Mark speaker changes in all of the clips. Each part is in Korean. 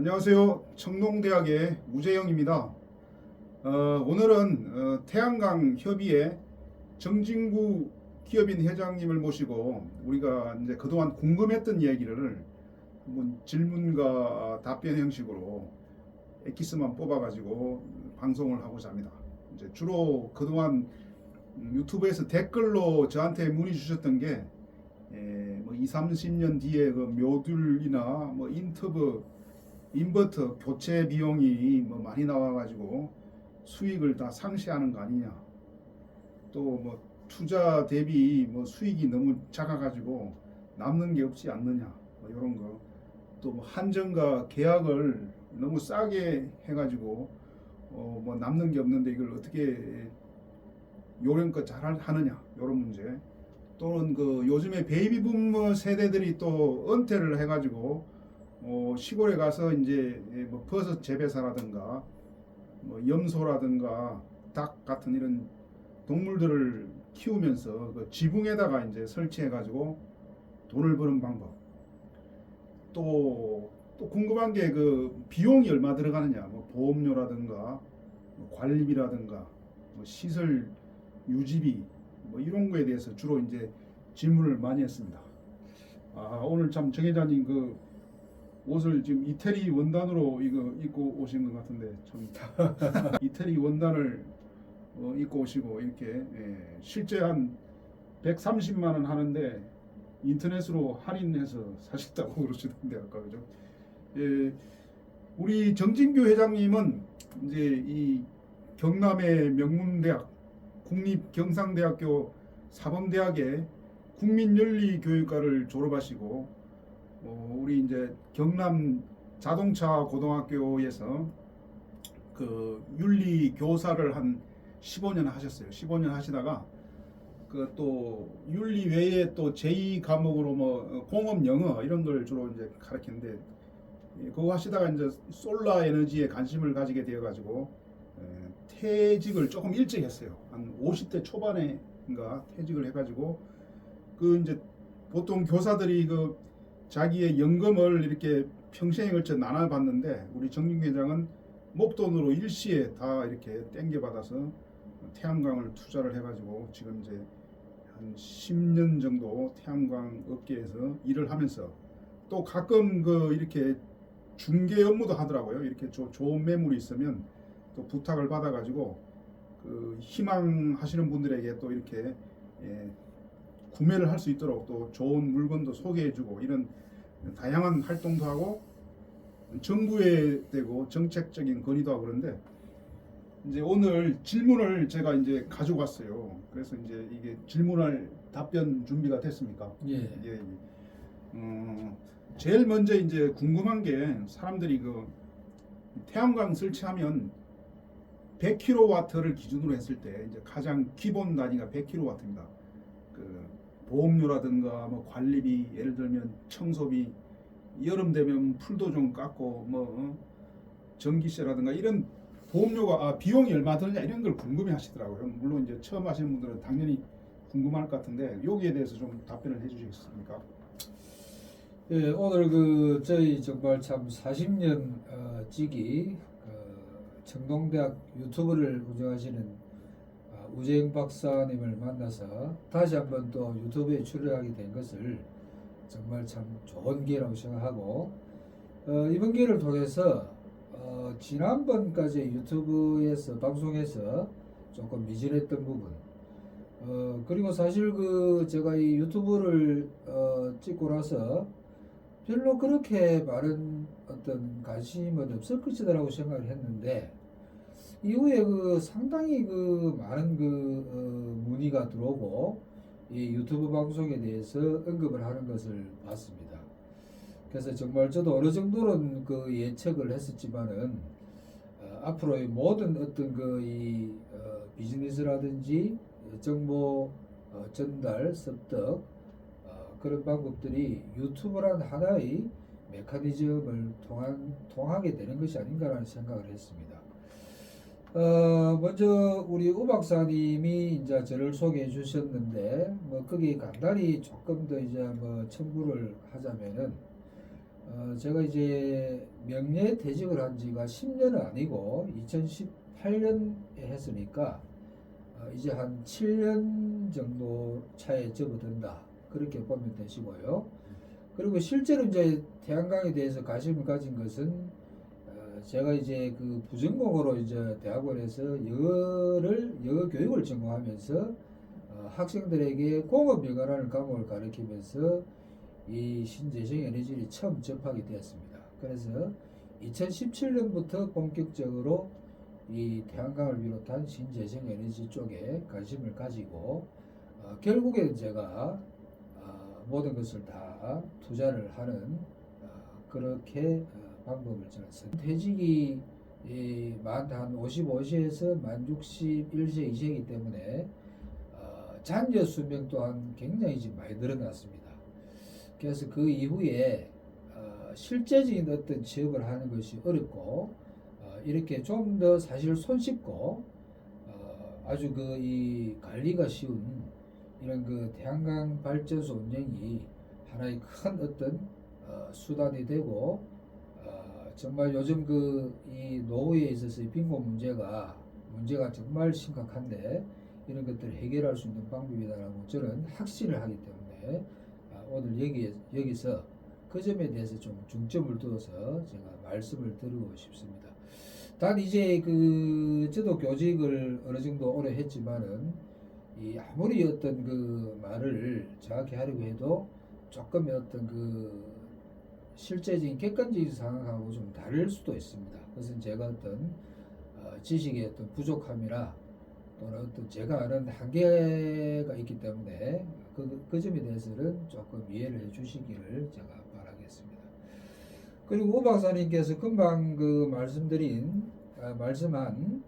Speaker 1: 안녕하세요. 청농대학의 우재영입니다. 오늘은 태양광 협의회 정진구 기업인 회장님을 모시고 우리가 이제 그동안 궁금했던 이야기를 한번 질문과 답변 형식으로 엑기스만 뽑아가지고 방송을 하고자 합니다. 이제 주로 그동안 유튜브에서 댓글로 저한테 문의 주셨던 게 뭐 2, 30년 뒤에 그 묘듈이나 뭐 인버터 교체 비용이 뭐 많이 나와가지고 수익을 다 상쇄하는 거 아니냐. 또 뭐 투자 대비 뭐 수익이 너무 작아가지고 남는 게 없지 않느냐. 뭐 이런 거. 또 뭐 한전과 계약을 너무 싸게 해가지고 뭐 남는 게 없는데 이걸 어떻게 요령껏 잘 하느냐. 이런 문제. 또는 그 요즘에 베이비붐 세대들이 또 은퇴를 해가지고 시골에 가서 이제 뭐 버섯 재배사라든가 뭐 염소라든가 닭 같은 이런 동물들을 키우면서 그 지붕에다가 이제 설치해가지고 돈을 버는 방법. 또 궁금한 게 그 비용이 얼마 들어가느냐. 뭐 보험료라든가 뭐 관리비라든가 뭐 시설 유지비 뭐 이런 거에 대해서 주로 이제 질문을 많이 했습니다. 오늘 참 정 회장님 그 옷을 지금 이태리 원단으로 이거 입고 오신 것 같은데 참 이태리 원단을 입고 오시고 이렇게 실제 한 130만 원 하는데 인터넷으로 할인해서 사셨다고 그러시던데 아까 그죠? 우리 정진규 회장님은 이제 이 경남의 명문대학 국립경상대학교 사범대학의 국민연리교육과를 졸업하시고 우리 이제 경남 자동차 고등학교에서 그 윤리 교사를 한 15년 하셨어요. 15년 하시다가 그 또 윤리 외에 또 제2 과목으로 뭐 공업 영어 이런 걸 주로 이제 가르치는데 그거 하시다가 이제 솔라 에너지에 관심을 가지게 되어 가지고 퇴직을 조금 일찍 했어요. 한 50대 초반에인가 퇴직을 해가지고 그 이제 보통 교사들이 그 자기의 연금을 이렇게 평생에 걸쳐 나눠봤는데 우리 정진규 회장은 목돈으로 일시에 다 이렇게 땡겨받아서 태양광을 투자를 해가지고 지금 이제 한 10년 정도 태양광 업계에서 일을 하면서 또 가끔 그 이렇게 중개 업무도 하더라고요. 이렇게 좋은 매물이 있으면 또 부탁을 받아가지고 그 희망하시는 분들에게 또 이렇게 구매를 할 수 있도록 또 좋은 물건도 소개해주고 이런 다양한 활동도 하고 정부에 대고 정책적인 건의도 하고 그런데 이제 오늘 질문을 제가 이제 가지고 왔어요. 그래서 이제 이게 질문할 답변 준비가 됐습니까?
Speaker 2: 예.
Speaker 1: 예. 제일 먼저 이제 궁금한 게 사람들이 그 태양광 설치하면 100kW를 기준으로 했을 때 이제 가장 기본 단위가 100kW입니다. 그 보험료라든가 뭐 관리비 예를 들면 청소비 여름 되면 풀도 좀 깎고 뭐 전기세라든가 이런 보험료가 비용이 얼마 드느냐 이런 걸 궁금해 하시더라고요. 물론 이제 처음 하시는 분들은 당연히 궁금할 것 같은데 여기에 대해서 좀 답변을 해 주시겠습니까?
Speaker 2: 예, 오늘 그 저희 정말 참 40년 찌기 청동대학 유튜브를 운영하시는 우재영 박사님을 만나서 다시 한번 또 유튜브에 출연하게 된 것을 정말 참 좋은 기회라고 생각하고 이번 기회를 통해서 지난번까지 유튜브에서 방송에서 조금 미진했던 부분 그리고 사실 그 제가 이 유튜브를 찍고 나서 별로 그렇게 많은 어떤 관심은 없을 것이다라고 생각을 했는데 이후에 그 상당히 그 많은 그 문의가 들어오고 이 유튜브 방송에 대해서 언급을 하는 것을 봤습니다. 그래서 정말 저도 어느 정도는 그 예측을 했었지만은 앞으로의 모든 어떤 그 이 비즈니스라든지 정보 전달, 습득 그런 방법들이 유튜브란 하나의 메커니즘을 통하게 되는 것이 아닌가라는 생각을 했습니다. 먼저 우리 우 박사님이 이제 저를 소개해 주셨는데 뭐 거기 간단히 조금 더 이제 뭐 첨부를 하자면은 제가 이제 명예퇴직을 한 지가 10년은 아니고 2018년에 했으니까 이제 한 7년 정도 차에 접어든다. 그렇게 보면 되시고요. 그리고 실제로 이제 태양광에 대해서 관심을 가진 것은 제가 이제 그 부전공으로 이제 대학원에서 영어 교육을 전공하면서 학생들에게 공업영어라는 과목을 가르치면서 이 신재생 에너지를 처음 접하게 되었습니다. 그래서 2017년부터 본격적으로 이 태양광을 비롯한 신재생 에너지 쪽에 관심을 가지고 결국에는 제가 모든 것을 다 투자를 하는 그렇게 방법을 저는 퇴직이 만 55세에서 만 61세 이세이기 때문에 잔여 수명 또한 굉장히 지금 많이 늘어났습니다. 그래서 그 이후에 실제적인 어떤 취업을 하는 것이 어렵고 이렇게 좀 더 사실 손쉽고 아주 그 이 관리가 쉬운 이런 그 태양광 발전소 운영이 하나의 큰 어떤 수단이 되고 정말 요즘 그 이 노후에 있어서의 빈곤 문제가 정말 심각한데 이런 것들을 해결할 수 있는 방법이다라고 저는 확신을 하기 때문에 오늘 여기서 그 점에 대해서 좀 중점을 두어서 제가 말씀을 드리고 싶습니다. 단 이제 저도 교직을 어느 정도 오래 했지만은 이 아무리 어떤 그 말을 정확히 하려고 해도 조금 어떤 그 실제적인 객관적인 상황하고 좀 다를 수도 있습니다. 그것은 제가 어떤 지식의 어떤 부족함이나 또는 어떤 제가 아는 한계가 있기 때문에 그 점에 대해서는 조금 이해를 해 주시기를 제가 바라겠습니다. 그리고 우 박사님께서 금방 그 말씀한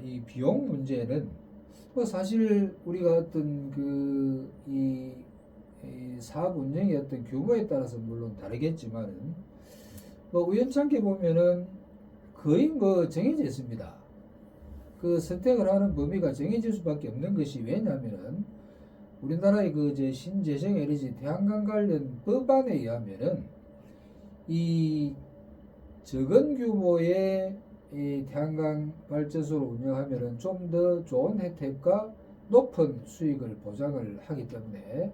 Speaker 2: 이 비용 문제는 뭐 사실 우리가 어떤 이 사업 운영의 어떤 규모에 따라서 물론 다르겠지만은 뭐 우연찮게 보면은 거의 뭐 정해져 있습니다. 그 선택을 하는 범위가 정해질 수밖에 없는 것이 왜냐하면은 우리나라의 신재생 에너지 태양광 관련 법안에 의하면은 이 적은 규모의 이 태양광 발전소를 운영하면은 좀 더 좋은 혜택과 높은 수익을 보장을 하기 때문에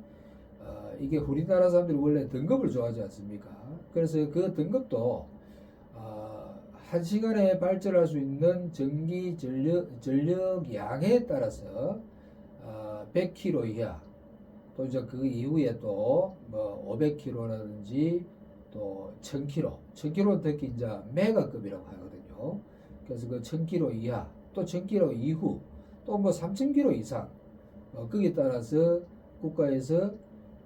Speaker 2: 이게 우리나라 사람들이 원래 등급을 좋아하지 않습니까? 그래서 그 등급도 한 시간에 발전할 수 있는 전기 전력 양에 따라서 100kW 이하 또 이제 그 이후에 또 뭐 500kW라든지 또 1000kW, 1000kW는 특히 이제 메가급이라고 하거든요. 그래서 그 1000kW 이하 또 1000kW 이후 또 뭐 3000kW 이상 거기에 따라서 국가에서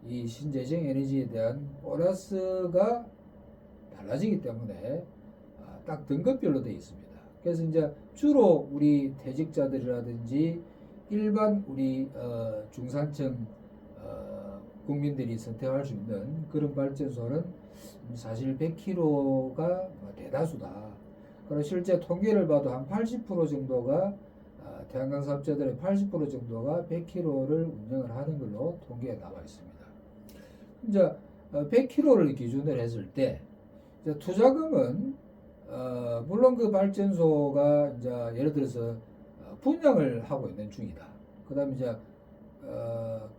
Speaker 2: 이 신재생 에너지에 대한 보너스가 달라지기 때문에 딱 등급별로 되어 있습니다. 그래서 이제 주로 우리 퇴직자들이라든지 일반 우리 중산층 국민들이 선택할 수 있는 그런 발전소는 사실 100kW가 대다수다. 그리고 실제 통계를 봐도 한 80% 정도가 태양광 사업자들의 80% 정도가 100kW를 운영을 하는 걸로 통계에 나와 있습니다. 이제 100kW를 기준으로 했을 때 이제 투자금은 물론 그 발전소가 이제 예를 들어서 분양을 하고 있는 중이다. 그다음에 이제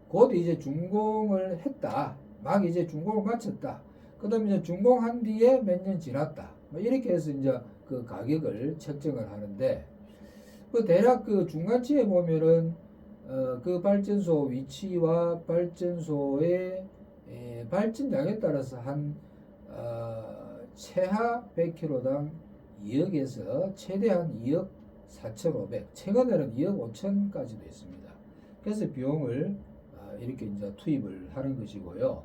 Speaker 2: 곧 이제 준공을 했다. 막 이제 준공을 마쳤다. 그다음에 이제 준공한 뒤에 몇 년 지났다. 뭐 이렇게 해서 이제 그 가격을 책정을 하는데 그 대략 그 중간치에 보면은 그 발전소 위치와 발전소의 발전량에 따라서 한 최하 100kg당 2억에서 최대한 2억 4,500, 최근에는 2억 5천까지도 있습니다. 그래서 비용을 이렇게 이제 투입을 하는 것이고요.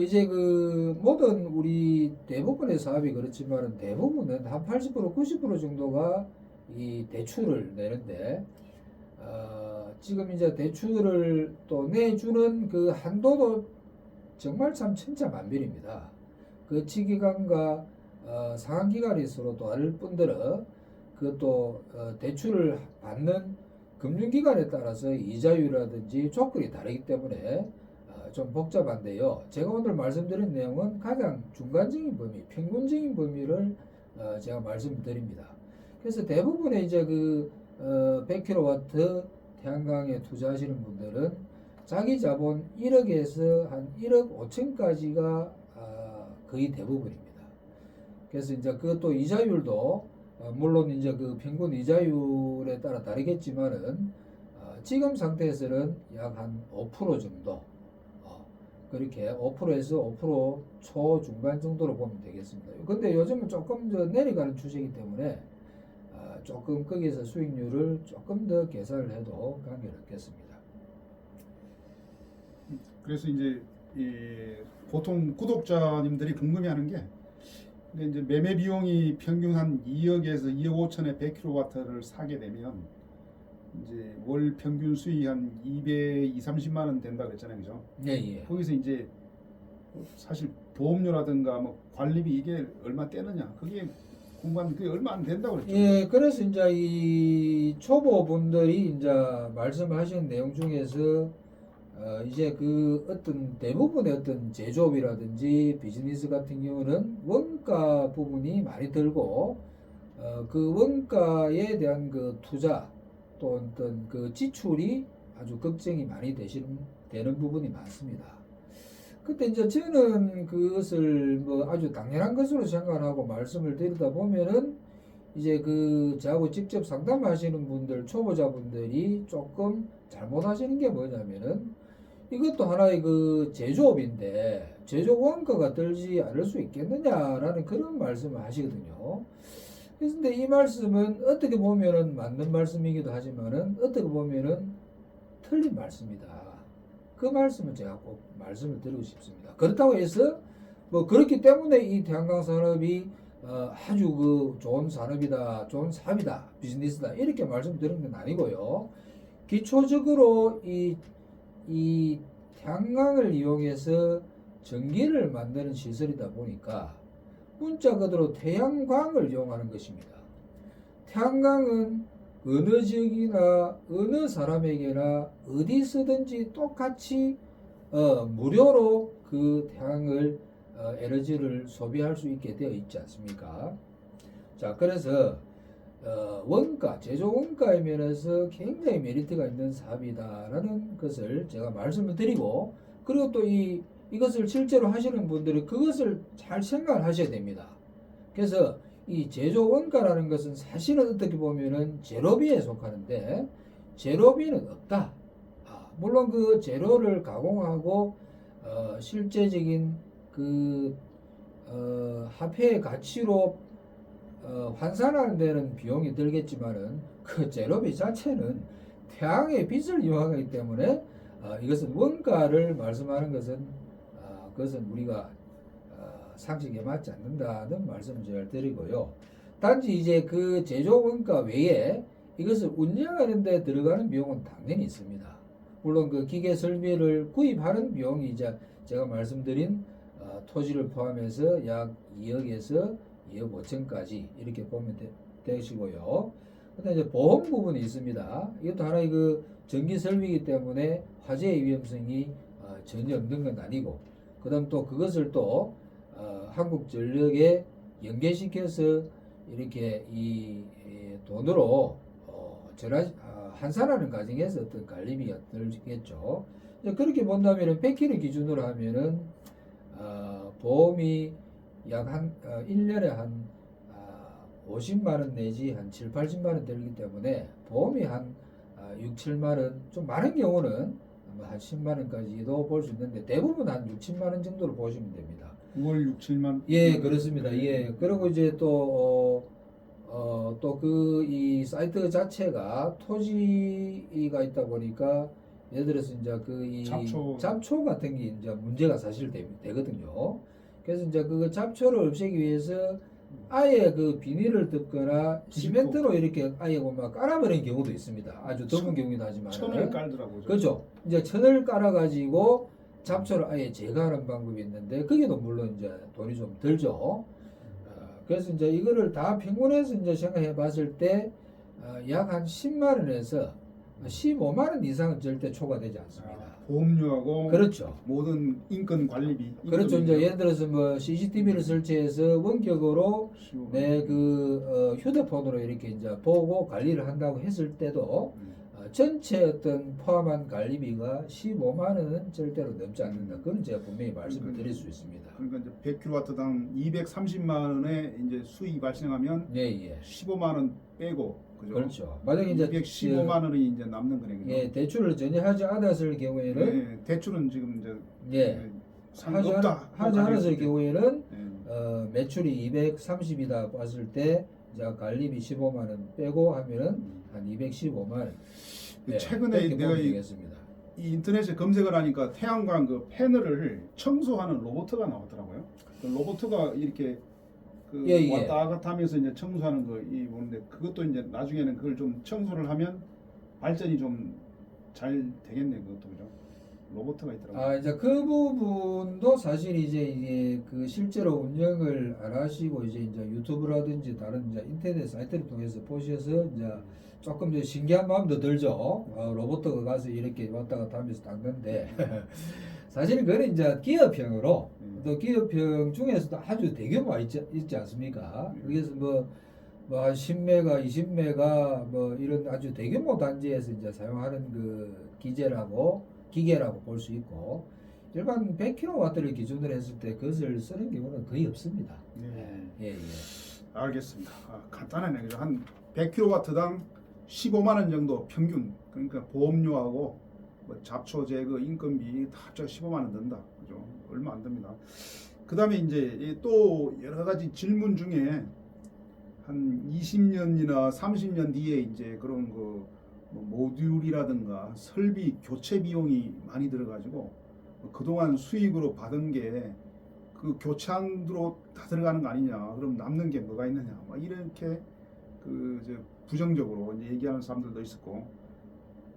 Speaker 2: 이제 그 모든 우리 대부분의 사업이 그렇지만 대부분은 한 80%, 90% 정도가 이 대출을 내는데 지금 이제 대출을 또 내주는 그 한도도 정말 참 천차만별입니다. 그 치기간과 상환기간이 서로 다를 뿐더러 그것도 대출을 받는 금융기관에 따라서 이자율이라든지 조건이 다르기 때문에 좀 복잡한데요. 제가 오늘 말씀드린 내용은 가장 중간적인 범위, 평균적인 범위를 제가 말씀드립니다. 그래서 대부분의 이제 100kW 태양광에 투자하시는 분들은 자기 자본 1억에서 한 1억 5천까지가 거의 대부분입니다. 그래서 이제 그것도 이자율도 물론 이제 그 평균 이자율에 따라 다르겠지만은 지금 상태에서는 약 한 5% 정도 그렇게 5%에서 5% 초중반 정도로 보면 되겠습니다. 근데 요즘은 조금 더 내려가는 추세이기 때문에 조금 거기에서 수익률을 조금 더 계산을 해도 관계는 없겠습니다.
Speaker 1: 그래서 이제 보통 구독자님들이 궁금해하는 게 근데 이제 매매 비용이 평균 한 2억에서 2억 5천에 100kW를 사게 되면 이제 월 평균 수익이 한 230만 원 된다 그랬잖아요, 그죠?
Speaker 2: 예, 예.
Speaker 1: 거기서 이제 사실 보험료라든가 뭐 관리비 이게 얼마 떼느냐 그게 궁금한데 그게 얼마 안 된다고 그랬죠.
Speaker 2: 예, 그래서 이제 이 초보분들이 이제 말씀하신 내용 중에서 이제 그 어떤 대부분의 어떤 제조업이라든지 비즈니스 같은 경우는 원가 부분이 많이 들고 그 원가에 대한 그 투자 또 어떤 그 지출이 아주 걱정이 많이 되는 부분이 많습니다. 그때 이제 저는 그것을 뭐 아주 당연한 것으로 생각하고 말씀을 드리다 보면은 이제 저하고 직접 상담하시는 분들, 초보자분들이 조금 잘못하시는 게 뭐냐면은 이것도 하나의 제조업인데 제조 원가가 들지 않을 수 있겠느냐라는 그런 말씀을 하시거든요. 그런데 이 말씀은 어떻게 보면은 맞는 말씀이기도 하지만은 어떻게 보면은 틀린 말씀이다. 그 말씀을 제가 꼭 말씀을 드리고 싶습니다. 그렇다고 해서 뭐 그렇기 때문에 이 태양광 산업이 아주 좋은 산업이다, 좋은 사업이다, 비즈니스다 이렇게 말씀드리는 건 아니고요. 기초적으로 이 태양광을 이용해서 전기를 만드는 시설이다 보니까 문자 그대로 태양광을 이용하는 것입니다. 태양광은 어느 지역이나 어느 사람에게나 어디서든지 똑같이 무료로 그 태양을 에너지를 소비할 수 있게 되어 있지 않습니까? 자, 그래서 제조 원가의 면에서 굉장히 메리트가 있는 사업이다라는 것을 제가 말씀을 드리고, 그리고 또 이것을 실제로 하시는 분들이 그것을 잘 생각을 하셔야 됩니다. 그래서 이 제조 원가라는 것은 사실은 어떻게 보면은 제로비에 속하는데 제로비는 없다. 물론 그 재료를 가공하고 실제적인 화폐의 가치로 환산하는 데는 비용이 들겠지만은 그 재료비 자체는 태양의 빛을 이용하기 때문에 이것은 원가를 말씀하는 것은 그것은 우리가 상식에 맞지 않는다는 말씀을 제가 드리고요. 단지 이제 그 제조 원가 외에 이것을 운영하는 데 들어가는 비용은 당연히 있습니다. 물론 그 기계 설비를 구입하는 비용이 이제 제가 말씀드린 토지를 포함해서 약 2억에서 2억 5천까지 이렇게 보면 되시고요. 그다음 이제 보험 부분이 있습니다. 이것도 하나의 전기 설비이기 때문에 화재의 위험성이 전혀 없는 건 아니고, 그다음 또 그것을 또 한국전력에 연계시켜서 이렇게 이 돈으로 환산하는 과정에서 어떤 관리비가 들겠죠. 그렇게 본다면 100kg 기준으로 하면은 보험이 약 1년에 한 50만원 내지 한 7, 80만원 들기 때문에 보험이 한 6, 7만원, 좀 많은 경우는 한 10만원까지도 볼 수 있는데 대부분 한 6, 7만원 정도로 보시면 됩니다.
Speaker 1: 월 6, 7만?
Speaker 2: 예, 그렇습니다. 예. 그리고 이제 또 이 사이트 자체가 토지가 있다 보니까 예를 들어서 이제 이 잡초 같은 게 이제 문제가 사실 되거든요. 그래서 이제 잡초를 없애기 위해서 아예 비닐을 덮거나 시멘트로 이렇게 아예 보면 깔아버리는 경우도 있습니다. 아주 드문 경우이긴 하지만.
Speaker 1: 천을 깔더라고요.
Speaker 2: 그렇죠. 이제 천을 깔아가지고 잡초를 아예 제거하는 방법이 있는데 그게도 물론 이제 돈이 좀 들죠. 그래서 이제 이거를 다 평균해서 이제 생각해 봤을 때 약 한 10만 원에서 15만 원 이상은 절대 초과되지 않습니다.
Speaker 1: 보험료하고
Speaker 2: 그렇죠.
Speaker 1: 모든 인권 관리비.
Speaker 2: 그렇죠. 이제
Speaker 1: 인건비요.
Speaker 2: 예를 들어서 뭐 CCTV를 설치해서 원격으로
Speaker 1: 15만
Speaker 2: 내
Speaker 1: 원.
Speaker 2: 그 휴대폰으로 이렇게 이제 보고 관리를 한다고 했을 때도 전체 어떤 포함한 관리비가 15만 원은 절대로 넘지 않는다. 그건 제가 분명히 말씀을 드릴 수 있습니다.
Speaker 1: 그러니까 이제 100kW당 230만 원의 이제 수익이 발생하면
Speaker 2: 예, 예.
Speaker 1: 15만 원 빼고 그죠?
Speaker 2: 그렇죠. 만약에 이제
Speaker 1: 215만 원이 이제 남는 거네요.
Speaker 2: 예, 대출을 전혀 하지 않았을 경우에는
Speaker 1: 네, 대출은 지금 이제
Speaker 2: 예.
Speaker 1: 상관이
Speaker 2: 하지
Speaker 1: 없다.
Speaker 2: 않았을 경우에는
Speaker 1: 네.
Speaker 2: 매출이 230이다 봤을 때 이제 관리비 15만 원 빼고 하면은 한 215만 원. 네,
Speaker 1: 최근에
Speaker 2: 그렇게
Speaker 1: 내가
Speaker 2: 보면
Speaker 1: 이
Speaker 2: 되겠습니다.
Speaker 1: 인터넷에 검색을 하니까 태양광 그 패널을 청소하는 로봇가 나왔더라고요. 그 로봇가 이렇게 그
Speaker 2: 예, 예.
Speaker 1: 왔다 갔다 하면서 이제 청소하는 거 이 보는데 그것도 이제 나중에는 그걸 좀 청소를 하면 발전이 좀 잘 되겠네 그것도 그죠? 로봇가 있더라고요.
Speaker 2: 아, 이제 그 부분도 사실 이제 그 실제로 운영을 안 하시고 이제 유튜브라든지 다른 이제 인터넷 사이트를 통해서 보셔서 이제 조금 이제 신기한 마음도 들죠. 로봇가 가서 이렇게 왔다 갔다 하면서 닦는데 사실 그건 이제 기업형으로 또 기업형 중에서도 아주 대규모가 있지 않습니까? 그래서 뭐 한 10메가, 20메가 뭐 이런 아주 대규모 단지에서 이제 사용하는 그 기계라고 볼 수 있고 일반 100kW를 기준으로 했을 때 그것을 쓰는 경우는 거의 없습니다.
Speaker 1: 네.
Speaker 2: 예, 예.
Speaker 1: 알겠습니다. 간단하네. 그죠? 한 100kW당 15만 원 정도 평균. 그러니까 보험료하고 뭐 잡초 제거, 인건비 다 합쳐 15만 원 든다. 그죠? 얼마 안 듭니다. 그다음에 이제 또 여러 가지 질문 중에 한 20년이나 30년 뒤에 이제 그런 그 뭐 모듈이라든가 설비 교체 비용이 많이 들어가지고 그동안 수익으로 받은 게 그 교체한으로 다 들어가는 거 아니냐? 그럼 남는 게 뭐가 있느냐? 막 이렇게 그 이제 부정적으로 이제 얘기하는 사람들도 있었고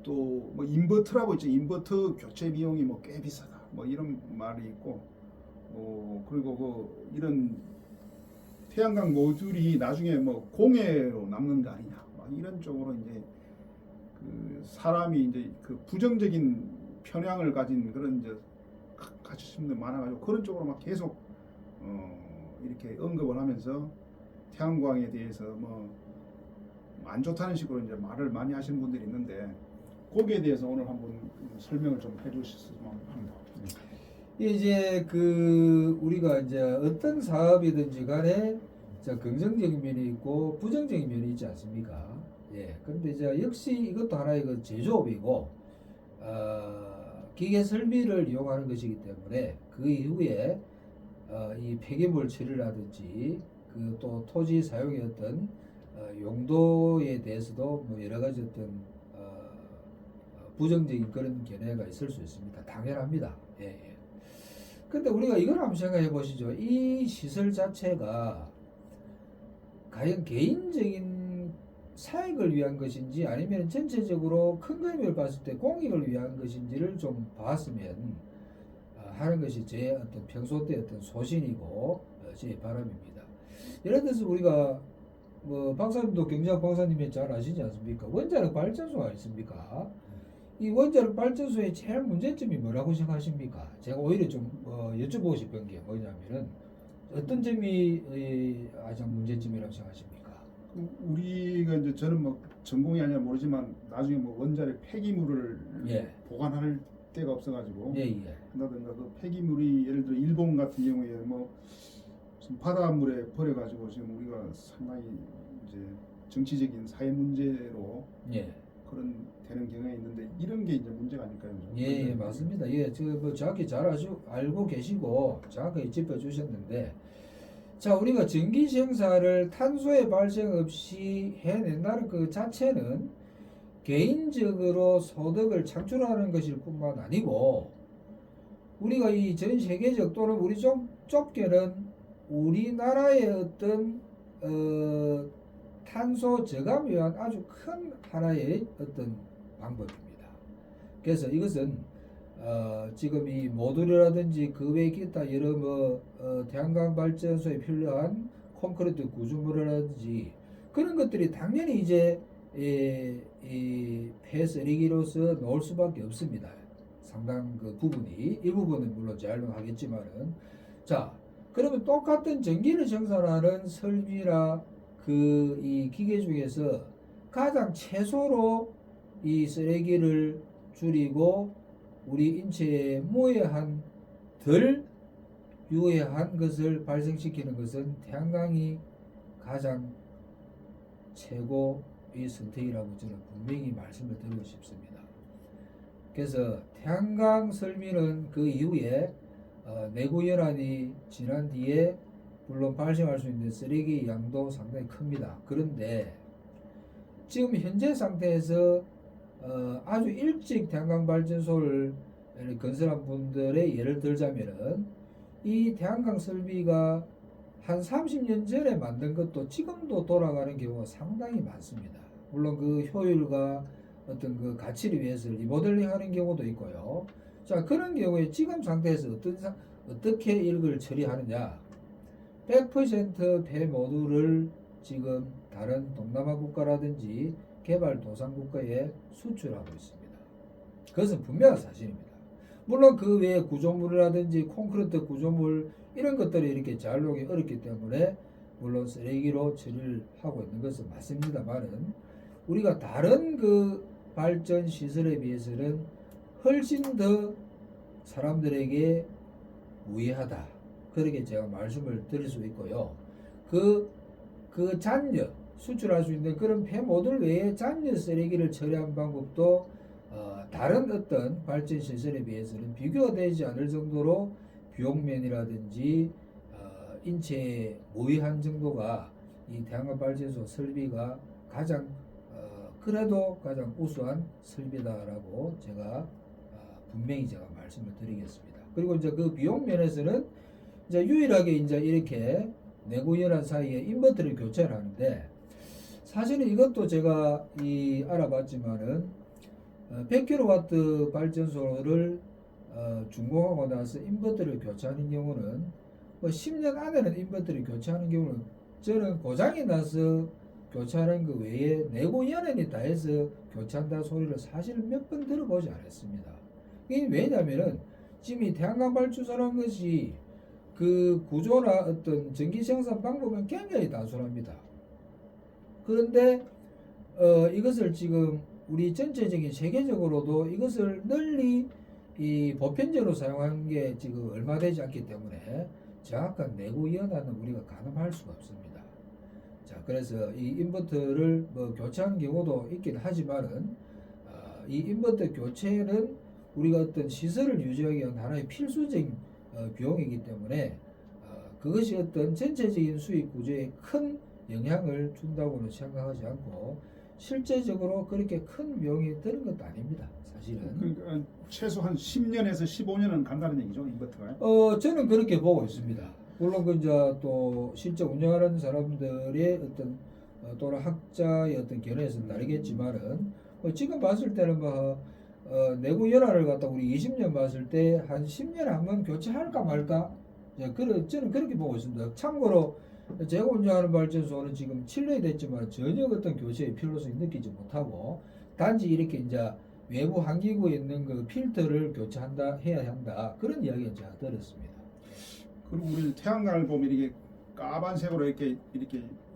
Speaker 1: 또 뭐 인버터라고 있죠. 인버터 교체 비용이 뭐 꽤 비싸다. 뭐 이런 말이 있고 그리고 그 이런 태양광 모듈이 나중에 뭐 공해로 남는 거 아니냐? 막 이런 쪽으로 이제 그 사람이 이제 그 부정적인 편향을 가진 그런 이제 가르침들 많아가지고 그런 쪽으로 막 계속 이렇게 언급을 하면서 태양광에 대해서 뭐 안 좋다는 식으로 이제 말을 많이 하시는 분들이 있는데 거기에 대해서 오늘 한번 설명을 좀 해주셨으면 합니다.
Speaker 2: 이제 그 우리가 이제 어떤 사업이든지 간에 자 긍정적인 면이 있고 부정적인 면이 있지 않습니까? 예. 그런데 이제 역시 이것도 하나의 그 제조업이고 기계 설비를 이용하는 것이기 때문에 그 이후에 이 폐기물 처리라든지 그 또 토지 사용의 어떤 용도에 대해서도 뭐 여러 가지 어떤 부정적인 그런 견해가 있을 수 있습니다. 당연합니다. 예, 예. 근데 우리가 이걸 한번 생각해 보시죠. 이 시설 자체가 과연 개인적인 사익을 위한 것인지 아니면 전체적으로 큰 그림을 봤을 때 공익을 위한 것인지를 좀 봤으면 하는 것이 제 어떤 평소 때 어떤 소신이고 제 바람입니다. 예를 들어서 우리가 뭐 박사님도 경제학 박사님이 잘 아시지 않습니까? 원자력 발전소가 있습니까? 이 원자력 발전소의 제일 문제점이 뭐라고 생각하십니까? 제가 오히려 좀 여쭤보고 싶은 게 뭐냐면은 어떤 점이 가장 문제점이라고 생각하십니까?
Speaker 1: 우리가 이제 저는 뭐 전공이 아니라 모르지만 나중에 뭐 원자력 폐기물을
Speaker 2: 예.
Speaker 1: 보관할 데가 없어가지고
Speaker 2: 예, 예.
Speaker 1: 한다든가 그 폐기물이 예를 들어 일본 같은 경우에 뭐 지금 바닷물에 버려가지고 지금 우리가 상당히 이제 정치적인 사회 문제로
Speaker 2: 예.
Speaker 1: 그런 되는 경향이 있는데 이런 게 이제 문제가 아닐까요?
Speaker 2: 예, 예, 맞습니다. 예, 뭐 정확히 잘 알고 계시고 정확하게 짚어주셨는데, 자, 우리가 전기 생산을 탄소의 발생 없이 해낸다는 그 자체는 개인적으로 소득을 창출하는 것일 뿐만 아니고, 우리가 이 전 세계적 또는 우리 좀 좁게는 우리나라의 어떤 탄소 저감을 위한 아주 큰 하나의 어떤 방법입니다. 그래서 이것은 지금 이 모듈이라든지 그 외 기타 여러 태양광 발전소에 필요한 콘크리트 구조물이라든지 그런 것들이 당연히 이제 이 폐쓰레기로서 나올 수밖에 없습니다. 상당 그 부분이 일부분은 물론 재활용하겠지만은 자 그러면 똑같은 전기를 생산하는 설비나 그 이 기계 중에서 가장 최소로 이 쓰레기를 줄이고 우리 인체에 무해한 덜 유해한 것을 발생시키는 것은 태양광이 가장 최고의 선택이라고 저는 분명히 말씀을 드리고 싶습니다. 그래서 태양광 설비는 그 이후에 내구 연한이 지난 뒤에 물론 발생할 수 있는 쓰레기 양도 상당히 큽니다. 그런데 지금 현재 상태에서 아주 일찍 태양광 발전소를 건설한 분들의 예를 들자면은 이 태양광 설비가 한 30년 전에 만든 것도 지금도 돌아가는 경우가 상당히 많습니다. 물론 그 효율과 어떤 그 가치를 위해서 리모델링 하는 경우도 있고요. 자, 그런 경우에 지금 상태에서 어떻게 이걸 처리하느냐. 100% 폐모듈을 지금 다른 동남아 국가라든지 개발도상국가에 수출하고 있습니다. 그것은 분명한 사실입니다. 물론 그 외에 구조물이라든지 콘크리트 구조물 이런 것들이 이렇게 재활용이 어렵기 때문에 물론 쓰레기로 처리를 하고 있는 것은 맞습니다만은 우리가 다른 그 발전 시설에 비해서는 훨씬 더 사람들에게 무해하다. 그렇게 제가 말씀을 드릴 수 있고요. 그 잔여 수출할 수 있는 그런 폐모듈 외에 잔여 쓰레기를 처리하는 방법도 다른 어떤 발전 시설에 비해서는 비교가 되지 않을 정도로 비용면이라든지 인체에 무해한 정도가 이 태양광 발전소 설비가 가장 그래도 가장 우수한 설비다라고 제가 분명히 제가 말씀을 드리겠습니다. 그리고 이제 그 비용 면에서는 이제 유일하게 이제 이렇게 내구 연한 사이에 인버터를 교체를 하는데 사실은 이것도 제가 알아봤지만은 100kW 발전소를 준공하고 나서 인버터를 교체하는 경우는 뭐 10년 안에는 인버터를 교체하는 경우는 저는 고장이 나서 교체하는 그 외에 내구 연한이 다해서 교체한다는 소리를 사실은 몇 번 들어보지 않았습니다. 이게 왜냐면은 지금 이 태양광 발전소라는 것이 그 구조나 어떤 전기 생산 방법은 굉장히 단순합니다. 그런데 이것을 지금 우리 전체적인 세계적으로도 이것을 널리 이 보편적으로 사용하는 게 지금 얼마 되지 않기 때문에 정확한 내구 연한은 우리가 가늠할 수가 없습니다. 자, 그래서 이 인버터를 뭐 교체하는 경우도 있긴 하지만은 이 인버터 교체는 우리가 어떤 시설을 유지하기 위한 하나의 필수적인 비용이기 때문에 그것이 어떤 전체적인 수익 구조에 큰 영향을 준다고는 생각하지 않고 실제적으로 그렇게 큰 비용이 드는 것도 아닙니다. 사실은.
Speaker 1: 그러니까 최소한 10년에서 15년은 간다는 얘기죠, 인버터가.
Speaker 2: 저는 그렇게 보고 있습니다. 물론 그 이제 또 실제 운영하는 사람들의 어떤 또는 학자의 어떤 견해에서는 다르겠지만은 지금 봤을 때는 내구 연한을 갖다 우리 20년 봤을 때 한 10년에 한 번 교체할까 말까? 저는 그렇게 보고 있습니다. 참고로 제가 운영하는 발전소는 지금 7년이 됐지만 전혀 어떤 교체의 필요성이 느끼지 못하고 단지 이렇게 이제 외부 환기구에 있는 그 필터를 해야 한다. 그런 이야기를 제가 들었습니다.
Speaker 1: 그리고 우리 태양광을 보면 이게 까만색으로 이렇게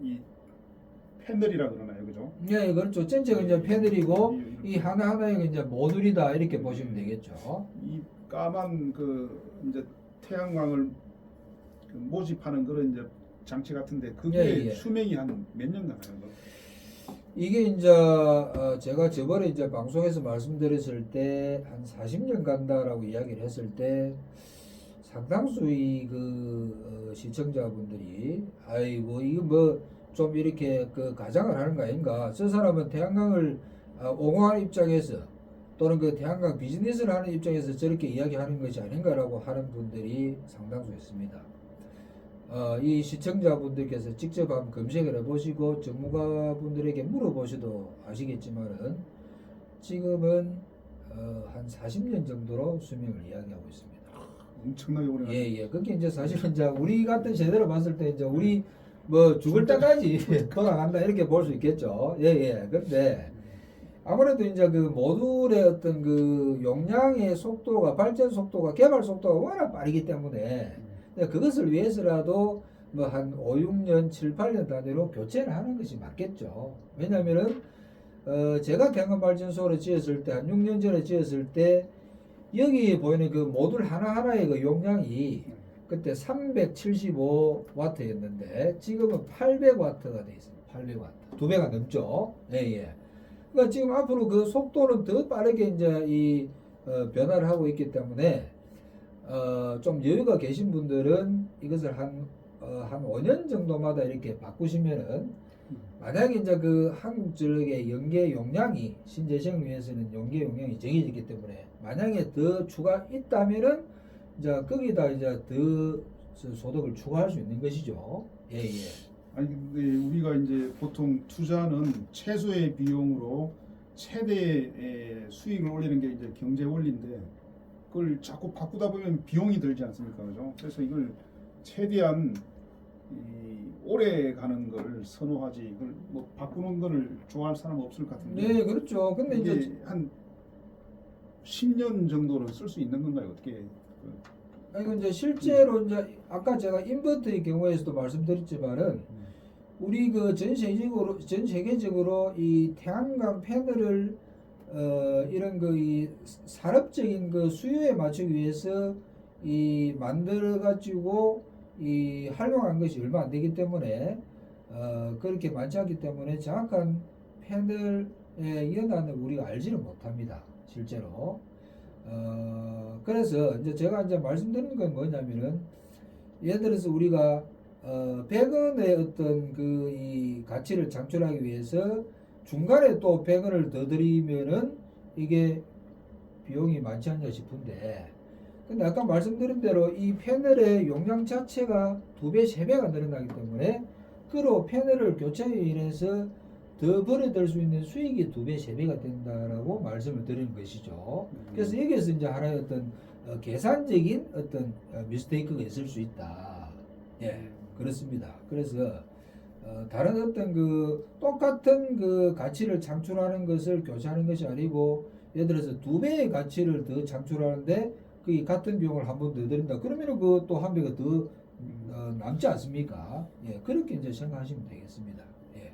Speaker 1: 이 패널이라 그러나요, 그죠?
Speaker 2: 네, 그렇죠. 전체가 이제 패널이고 이 하나하나가 이제 모듈이다 이렇게 보시면 되겠죠.
Speaker 1: 이 까만 그 이제 태양광을 모집하는 그런 이제 장치 같은데 그게 수명이 한 몇 년 가나요?
Speaker 2: 이게 이제 제가 저번에 이제 방송에서 말씀드렸을 때 한 40년 간다라고 이야기를 했을 때 상당수의 그 시청자분들이 아이고 이거 뭐 좀 이렇게 그 가장을 하는 거 아닌가? 저 사람은 태양광을 옹호하는 입장에서 또는 그 태양광 비즈니스를 하는 입장에서 저렇게 이야기하는 것이 아닌가라고 하는 분들이 상당수 있습니다. 이 시청자분들께서 직접 한번 검색을 해보시고 전문가분들에게 물어보셔도 아시겠지만은 지금은 한 40년 정도로 수명을 이야기하고 있습니다.
Speaker 1: 엄청나게 오래.
Speaker 2: 예. 그게 이제 사실은 이제 우리 같은 세대로 봤을 때 이제 우리 뭐 죽을 때까지 돌아간다 이렇게 볼 수 있겠죠. 예. 그런데 아무래도 이제 그 모듈의 어떤 그 용량의 속도가 발전 속도가 개발 속도가 워낙 빠르기 때문에 그것을 위해서라도 뭐 한 5, 6년, 7, 8년 단위로 교체를 하는 것이 맞겠죠. 왜냐면은 제가 태양광 발전소를 지었을 때 한 6년 전에 지었을 때 여기 보이는 그 모듈 하나하나의 그 용량이 그때 375W였는데 지금은 800W가 돼 있어요. 800W. 2배가 넘죠. 예, 예. 그러니까 지금 앞으로 그 속도는 더 빠르게 이제 이 변화를 하고 있기 때문에 좀 여유가 계신 분들은 이것을 한 5년 정도마다 이렇게 바꾸시면은 만약에 이제 그 한국전력의 연계 용량이 신재생 위해서는 연계 용량이 정해지기 때문에 만약에 더 추가 있다면은 이제 거기다 이제 더 소득을 추가할 수 있는 것이죠. 예, 예.
Speaker 1: 아니 근데 우리가 이제 보통 투자는 최소의 비용으로 최대의 수익을 올리는 게 이제 경제 원리인데 그걸 자꾸 바꾸다 보면 비용이 들지 않습니까, 그죠? 그래서 이걸 최대한 오래 가는 걸 선호하지 이걸 뭐 바꾸는 거를 좋아할 사람 없을 것 같은데.
Speaker 2: 네, 그렇죠. 근데
Speaker 1: 이게
Speaker 2: 이제
Speaker 1: 한 10년 정도는 쓸 수 있는 건가요? 어떻게?
Speaker 2: 이거 이제 실제로 이제 아까 제가 인버터의 경우에서도 말씀드렸지만은 우리 그 전 세계적으로 이 태양광 패널을 이런 그 이 산업적인 그 수요에 맞추기 위해서 이 만들어 가지고 이 활용한 것이 얼마 안 되기 때문에 그렇게 많지 않기 때문에 정확한 패널의 연한을 우리가 알지를 못합니다. 실제로. 그래서 이제 제가 이제 말씀드리는 건 뭐냐면은 예를 들어서 우리가 100원의 어떤 그 이 가치를 창출하기 위해서 중간에 또 100원을 더 들이면은 이게 비용이 많지 않냐 싶은데 근데 아까 말씀드린 대로 이 패널의 용량 자체가 2배, 3배가 늘어나기 때문에 그로 패널을 교체에 인해서 더 벌어들 수 있는 수익이 2배, 3배가 된다라고 말씀을 드리는 것이죠. 그래서 여기에서 이제 하나의 어떤 계산적인 어떤 미스테이크가 있을 수 있다. 예, 그렇습니다. 그래서 다른 어떤 그 똑같은 그 가치를 창출하는 것을 교체하는 것이 아니고 예를 들어서 2배의 가치를 더 창출하는데 그 같은 비용을 한 번 더 드린다. 그러면은 그 또 한 배가 더 남지 않습니까? 예, 그렇게 이제 생각하시면 되겠습니다. 예.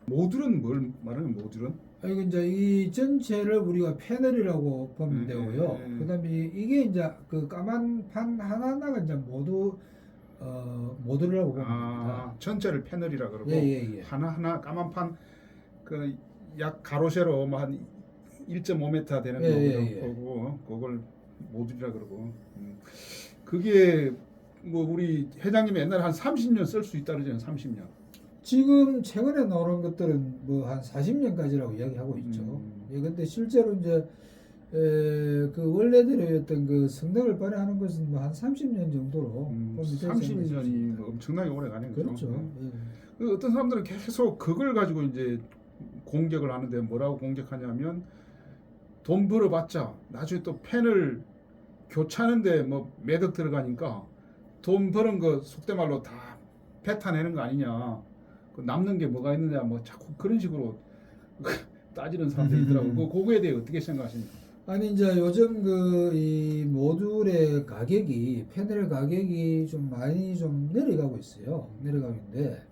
Speaker 1: 모듈은 뭘 말하는 모듈은?
Speaker 2: 이거 이제 이 전체를 우리가 패널이라고 보면 되고요. 그다음에 이게 이제 그 까만 판 하나하나가 이제 모두 모듈이라고 보면 됩니다.
Speaker 1: 전체를 패널이라 그러고
Speaker 2: 예.
Speaker 1: 하나하나 까만 판 그 약 가로 세로 뭐 한 1.5m 되는 거고 그걸 모듈이라 그러고 그게 뭐 우리 회장님이 옛날에 한 30년 쓸 수 있다 그러잖아요. 30년.
Speaker 2: 지금 최근에 나오는 것들은 뭐 한 40년까지라고 이야기하고 있죠. 예, 근데 실제로 이제 그 원래대로의 어떤 그 성능을 발휘하는 것은 뭐 한 30년 정도로
Speaker 1: 30년이 뭐 엄청나게 오래 가는 거죠.
Speaker 2: 그렇죠. 예.
Speaker 1: 그 어떤 사람들은 계속 그걸 가지고 이제 공격을 하는데 뭐라고 공격하냐면 돈 벌어봤자 나중에 또 펜을 교체하는데 뭐 매덕 들어가니까 돈 버는 거 속된 말로 다 뱉어내는 거 아니냐. 그 남는 게 뭐가 있느냐 뭐 자꾸 그런 식으로 따지는 사람들이 있더라고요. 그거에 대해 어떻게 생각하십니까?
Speaker 2: 아니 이제 요즘 그 이 모듈의 가격이 패널 가격이 좀 많이 좀 내려가고 있어요. 내려가고 있는데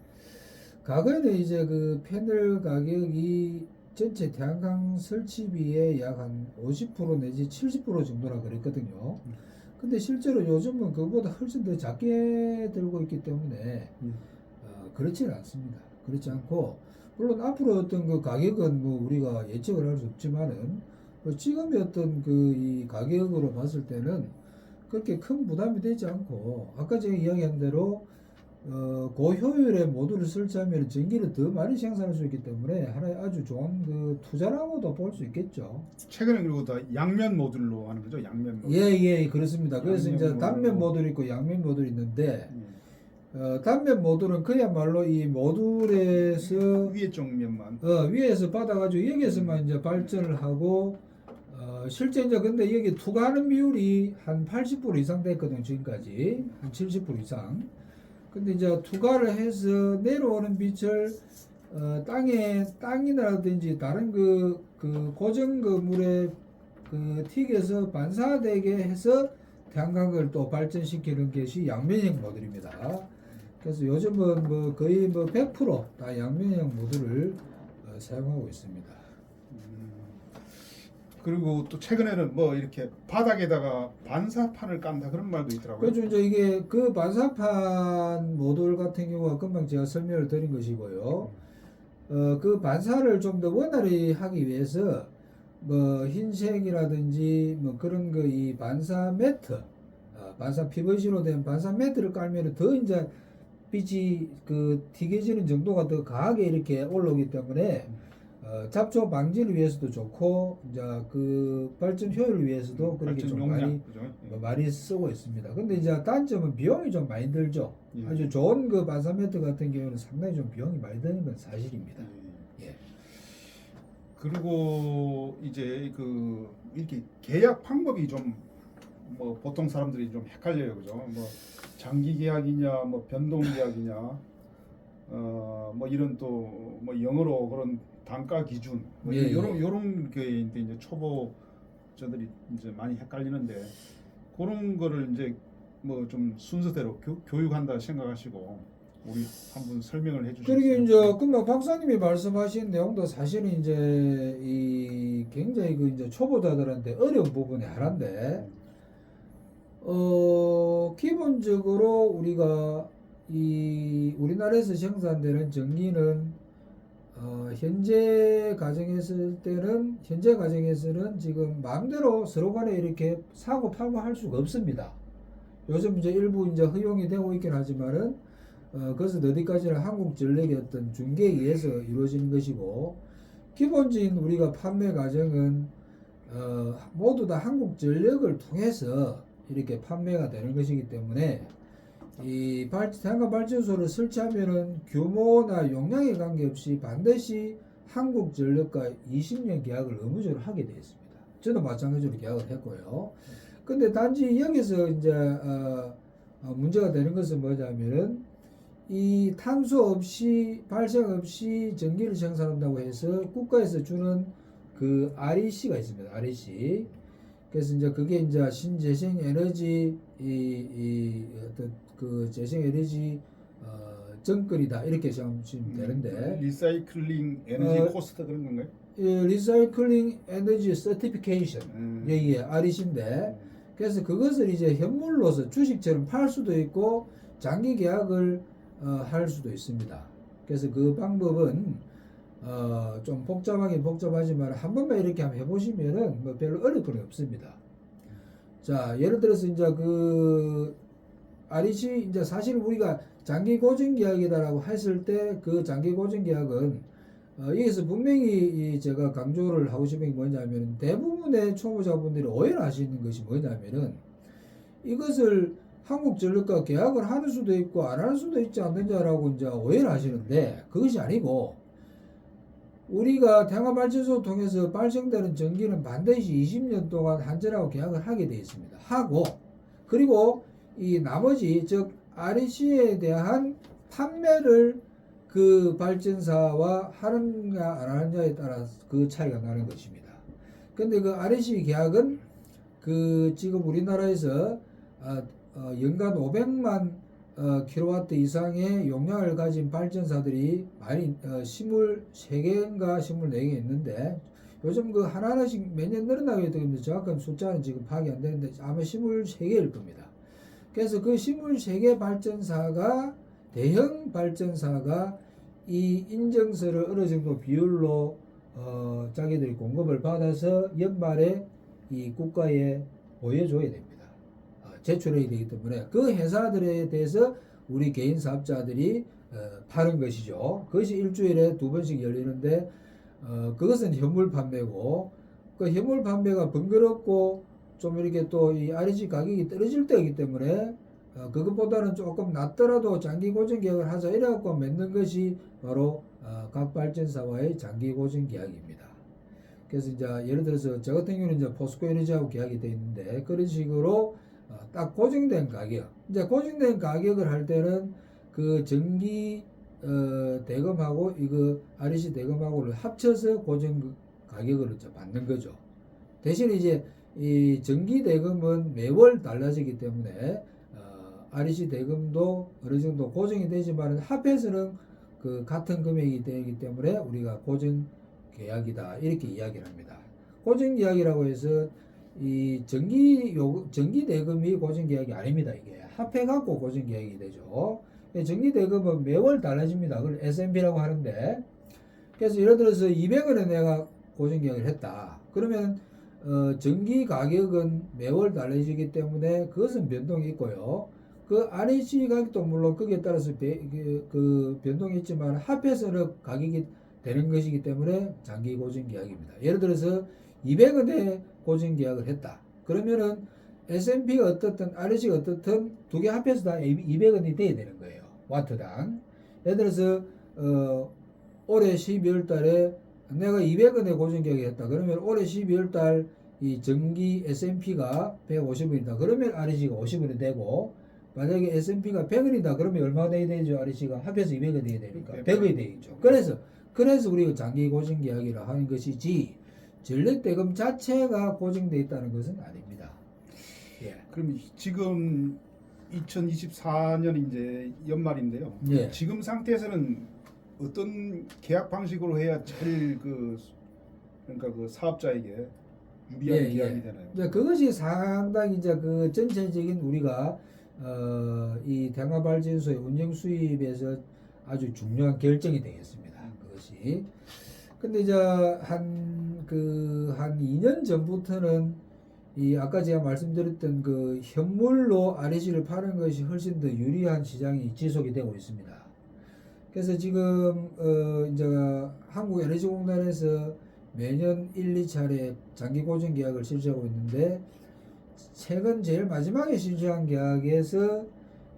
Speaker 2: 과거에는 이제 그 패널 가격이 전체 태양광 설치비의 약 한 50% 내지 70% 정도라 그랬거든요. 근데 실제로 요즘은 그보다 훨씬 더 작게 들고 있기 때문에 그렇지는 않습니다. 그렇지 않고 물론 앞으로 어떤 그 가격은 뭐 우리가 예측을 할 수 없지만은 지금의 어떤 그 이 가격으로 봤을 때는 그렇게 큰 부담이 되지 않고 아까 제가 이야기한 대로 고효율의 모듈을 설치하면 전기를 더 많이 생산할 수 있기 때문에 하나의 아주 좋은 그 투자라고도 볼 수 있겠죠.
Speaker 1: 최근에 그리고 다 양면 모듈로 하는 거죠. 양면 모듈.
Speaker 2: 예, 그렇습니다. 그래서 이제
Speaker 1: 양면
Speaker 2: 단면 모듈이 있고 양면 모듈이 있는데 단면 모듈은 그야말로 이 모듈에서
Speaker 1: 위에 쪽 면만
Speaker 2: 위에서 받아가지고 여기에서만 이제 발전을 하고 실제 이제 근데 여기 투과하는 비율이 한 80% 이상 됐거든요. 지금까지 한 70% 이상. 근데 이제 투과를 해서 내려오는 빛을 땅이라든지 다른 그 고정 건물에 그 틱에서 반사되게 해서 태양광을 또 발전시키는 것이 양면형 모듈입니다. 그래서 요즘은 뭐 거의 뭐 100%다 양면형 모듈을 사용하고 있습니다.
Speaker 1: 그리고 또 최근에는 뭐 이렇게 바닥에다가 반사판을 깐다 그런 말도 있더라고요.
Speaker 2: 그렇죠. 이제 이게 그 반사판 모듈 같은 경우가 금방 제가 설명을 드린 것이고요. 그 반사를 좀 더 원활히 하기 위해서 뭐 흰색이라든지 뭐 그런 거 이 반사 매트, 반사 PVC로 된 반사 매트를 깔면 더 이제 빛이 그 튀겨지는 정도가 더 강하게 이렇게 올라오기 때문에 잡초 방지를 위해서도 좋고 이제 그 발전 효율을 위해서도 그렇게
Speaker 1: 발전
Speaker 2: 좀
Speaker 1: 용량,
Speaker 2: 많이
Speaker 1: 그죠?
Speaker 2: 많이 쓰고 있습니다. 근데 이제 단점은 비용이 좀 많이 들죠.
Speaker 1: 예.
Speaker 2: 아주 좋은 그 반사 매트 같은 경우는 상당히 좀 비용이 많이 드는 건 사실입니다. 예.
Speaker 1: 그리고 이제 그 이렇게 계약 방법이 좀 뭐 보통 사람들이 좀 헷갈려요, 그죠? 뭐 장기 계약이냐, 뭐 변동 계약이냐, 뭐 이런 또 뭐 영어로 그런 단가 기준, 뭐
Speaker 2: 예,
Speaker 1: 요런 게 이제 초보자들이 이제 많이 헷갈리는데 그런 거를 이제 뭐 좀 순서대로 교육한다 생각하시고 우리 한번 설명을 해주시겠어요?
Speaker 2: 그리고 이제 금방 박사님이 말씀하신 내용도 사실은 이제 이 굉장히 그 이제 초보자들한테 어려운 부분의 하나인데 기본적으로 우리가 이 우리나라에서 생산되는 전기는 현재 가정에서는 지금 마음대로 서로 간에 이렇게 사고 팔고 할 수가 없습니다. 요즘 이제 일부 이제 허용이 되고 있긴 하지만은 그것은 어디까지나 한국전력의 어떤 중개에 의해서 이루어지는 것이고 기본적인 우리가 판매 과정은 모두 다 한국전력을 통해서 이렇게 판매가 되는 것이기 때문에 이 태양광 발전소를 설치하면은 규모나 용량에 관계없이 반드시 한국전력과 20년 계약을 의무적으로 하게 되어 있습니다. 저도 마찬가지로 계약을 했고요. 근데 단지 여기서 이제 문제가 되는 것은 뭐냐면은 이 탄소 없이 발생 없이 전기를 생산한다고 해서 국가에서 주는 그 REC가 있습니다. REC. 그래서 이제 그게 이제 신재생 에너지 이 어떤 그 재생 에너지 정권이다 이렇게 보시면 되는데
Speaker 1: 리사이클링 에너지 코스트 그런 건가요?
Speaker 2: 리사이클링 에너지 서티피케이션 이게 REC인데 그래서 그것을 이제 현물로서 주식처럼 팔 수도 있고 장기 계약을 할 수도 있습니다. 그래서 그 방법은 좀 복잡하긴 복잡하지만 한 번만 이렇게 한번 해보시면은 뭐 별로 어려울 건 없습니다. 자, 예를 들어서 이제 그 REC 이제 사실 우리가 장기 고정 계약이다라고 했을 때 그 장기 고정 계약은 여기서 분명히 제가 강조를 하고 싶은 게 뭐냐면 대부분의 초보자분들이 오해를 하시는 것이 뭐냐면은 이것을 한국전력과 계약을 하는 수도 있고 안 할 수도 있지 않느냐라고 이제 오해를 하시는데 그것이 아니고 우리가 태양광 발전소 통해서 발생되는 전기는 반드시 20년 동안 한전하고 계약을 하게 되어 있습니다. 하고 그리고 이 나머지 즉 REC에 대한 판매를 그 발전사와 하느냐 안 하느냐에 따라 그 차이가 나는 것입니다. 근데 그 REC 계약은 그 지금 우리나라에서 연간 500만 킬로와트 이상의 용량을 가진 발전사들이 많이 23개인가 24개 있는데 요즘 그 하나하나씩 매년 늘어나게 되는데 정확한 숫자는 지금 파악이 안 되는데 아마 23개일 겁니다. 그래서 그 23개 발전사가 대형 발전사가 이 인증서를 어느 정도 비율로 자기들이 공급을 받아서 연말에 이 국가에 보여줘야 됩니다. 제출해야 되기 때문에 그 회사들에 대해서 우리 개인 사업자들이 파는 것이죠. 그것이 일주일에 2번씩 열리는데 그것은 현물 판매고 그 현물 판매가 번거롭고 좀 이렇게 또 이 REC 가격이 떨어질 때이기 때문에 그것보다는 조금 낮더라도 장기 고정 계약을 하자 이래갖고 맺는 것이 바로 각 발전사와의 장기 고정 계약입니다. 그래서 이제 예를 들어서 저 같은 경우는 이제 포스코 에너지하고 계약이 되어 있는데 그런 식으로 딱 고정된 가격 이제 고정된 가격을 할 때는 그 전기 대금하고 이거 REC 대금하고를 합쳐서 고정 가격을 이제 받는 거죠. 대신 이제 이 정기 대금은 매월 달라지기 때문에 REC 대금도 어느 정도 고정이 되지만 합해서는 그 같은 금액이 되기 때문에 우리가 고정 계약이다 이렇게 이야기를 합니다. 고정 계약이라고 해서 이 정기 대금이 고정 계약이 아닙니다. 이게 합해 갖고 고정 계약이 되죠. 정기 대금은 매월 달라집니다. 그걸 S&P라고 하는데, 그래서 예를 들어서 200원에 내가 고정 계약을 했다. 그러면 정기 가격은 매월 달라지기 때문에 그것은 변동이 있고요. 그 REC 가격도 물론 거기에 따라서 그 변동이 있지만 합해서는 가격이 되는 것이기 때문에 장기 고정 계약입니다. 예를 들어서 200원에 고정 계약을 했다. 그러면은 S&P가 어떻든 REC가 어떻든 두 개 합해서 다 200원이 돼야 되는 거예요. 와트당. 예를 들어서 올해 12월 달에 내가 200원에 고정 계약을 했다. 그러면 올해 12월 달 이 정기 S&P가 150원이다. 그러면 REC가 50원이 되고, 만약에 S&P가 100원이다. 그러면 얼마가 돼야 되죠? REC가 합해서 200원이 돼야 되니까 100원이 되겠죠. 그래서 우리가 장기 고정 계약이라 하는 것이지 전력 대금 자체가 고정돼 있다는 것은 아닙니다. 예.
Speaker 1: 그럼 지금 2024년 이제 연말인데요.
Speaker 2: 예.
Speaker 1: 지금 상태에서는 어떤 계약 방식으로 해야 제일 그러니까 그 사업자에게 유리한 계약이 되나요?
Speaker 2: 이제 그것이 상당히 이제 그 전체적인 우리가 이 태양광발전소의 운영 수입에서 아주 중요한 결정이 되겠습니다. 그것이. 근데 이제 한 2년 전부터는 이 아까 제가 말씀드렸던 그 현물로 REC를 파는 것이 훨씬 더 유리한 시장이 지속이 되고 있습니다. 그래서 지금 이제 한국 에너지공단에서 매년 1, 2차례 장기 고정 계약을 실시하고 있는데, 최근 제일 마지막에 실시한 계약에서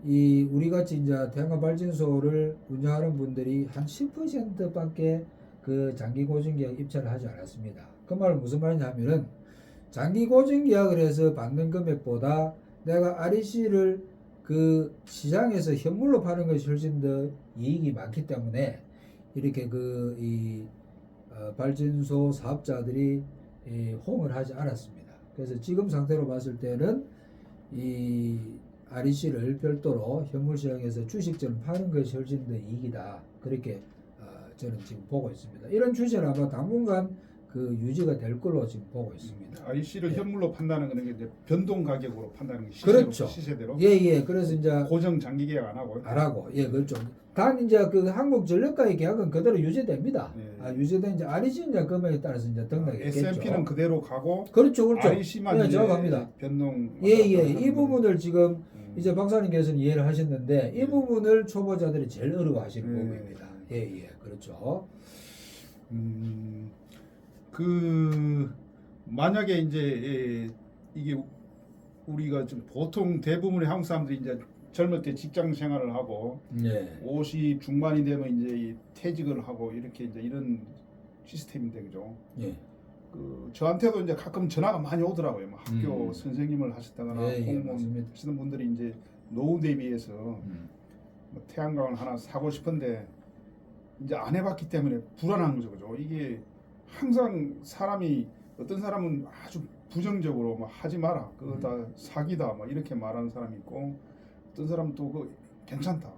Speaker 2: 이 우리 같이 이제 태양광 발전소를 운영하는 분들이 한 10%밖에 그 장기 고정 계약 입찰을 하지 않았습니다. 그 말은 무슨 말이냐 하면은, 장기 고정 계약을 해서 받는 금액보다 내가 REC를 그 시장에서 현물로 파는 것이 훨씬 더 이익이 많기 때문에 이렇게 발전소 사업자들이 호응을 하지 않았습니다. 그래서 지금 상태로 봤을 때는 이 REC를 별도로 현물 시장에서 주식처럼 파는 것이 훨씬 더 이익이다. 그렇게 저는 지금 보고 있습니다. 이런 추세는 아마 당분간 그 유지가 될 걸로 지금 보고 있습니다.
Speaker 1: REC를 현물로 판다는 거는 이제 변동 가격으로 판다는 게
Speaker 2: 그렇죠.
Speaker 1: 시세대로.
Speaker 2: 예. 그래서 이제
Speaker 1: 고정 장기 계약 안 하고요.
Speaker 2: 예, 그렇죠. 단 이제 그 한국전력과의 계약은 그대로 유지됩니다.
Speaker 1: 예.
Speaker 2: 유지된 이제 REC 이제 금액에 따라서 이제 등록했겠죠.
Speaker 1: S&P는 그대로 가고,
Speaker 2: 그렇죠.
Speaker 1: REC만
Speaker 2: 예, 정확합니다.
Speaker 1: 변동.
Speaker 2: 이 부분을 지금 이제 박사님께서는 이해를 하셨는데, 이
Speaker 1: 예.
Speaker 2: 부분을 초보자들이 제일 어려워하시는
Speaker 1: 예.
Speaker 2: 부분입니다. 그렇죠.
Speaker 1: 만약에 이제 이게 우리가 좀 보통 대부분의 한국 사람들이 이제 젊을 때 직장 생활을 하고 50 중반이 되면 이제 퇴직을 하고 이렇게 이제 이런 시스템인데, 그죠?
Speaker 2: 예.
Speaker 1: 저한테도 이제 가끔 전화가 많이 오더라고요. 뭐 학교 선생님을 하셨다거나
Speaker 2: 예,
Speaker 1: 공무원
Speaker 2: 맞습니다.
Speaker 1: 하시는 분들이 이제 노후 대비해서 뭐 태양광을 하나 사고 싶은데 이제 안 해봤기 때문에 불안한 거죠, 그죠? 이게 항상 사람이, 어떤 사람은 아주 부정적으로 막 하지 마라, 그거 다 사기다, 막 이렇게 말하는 사람이 있고, 어떤 사람은 또 그 괜찮다,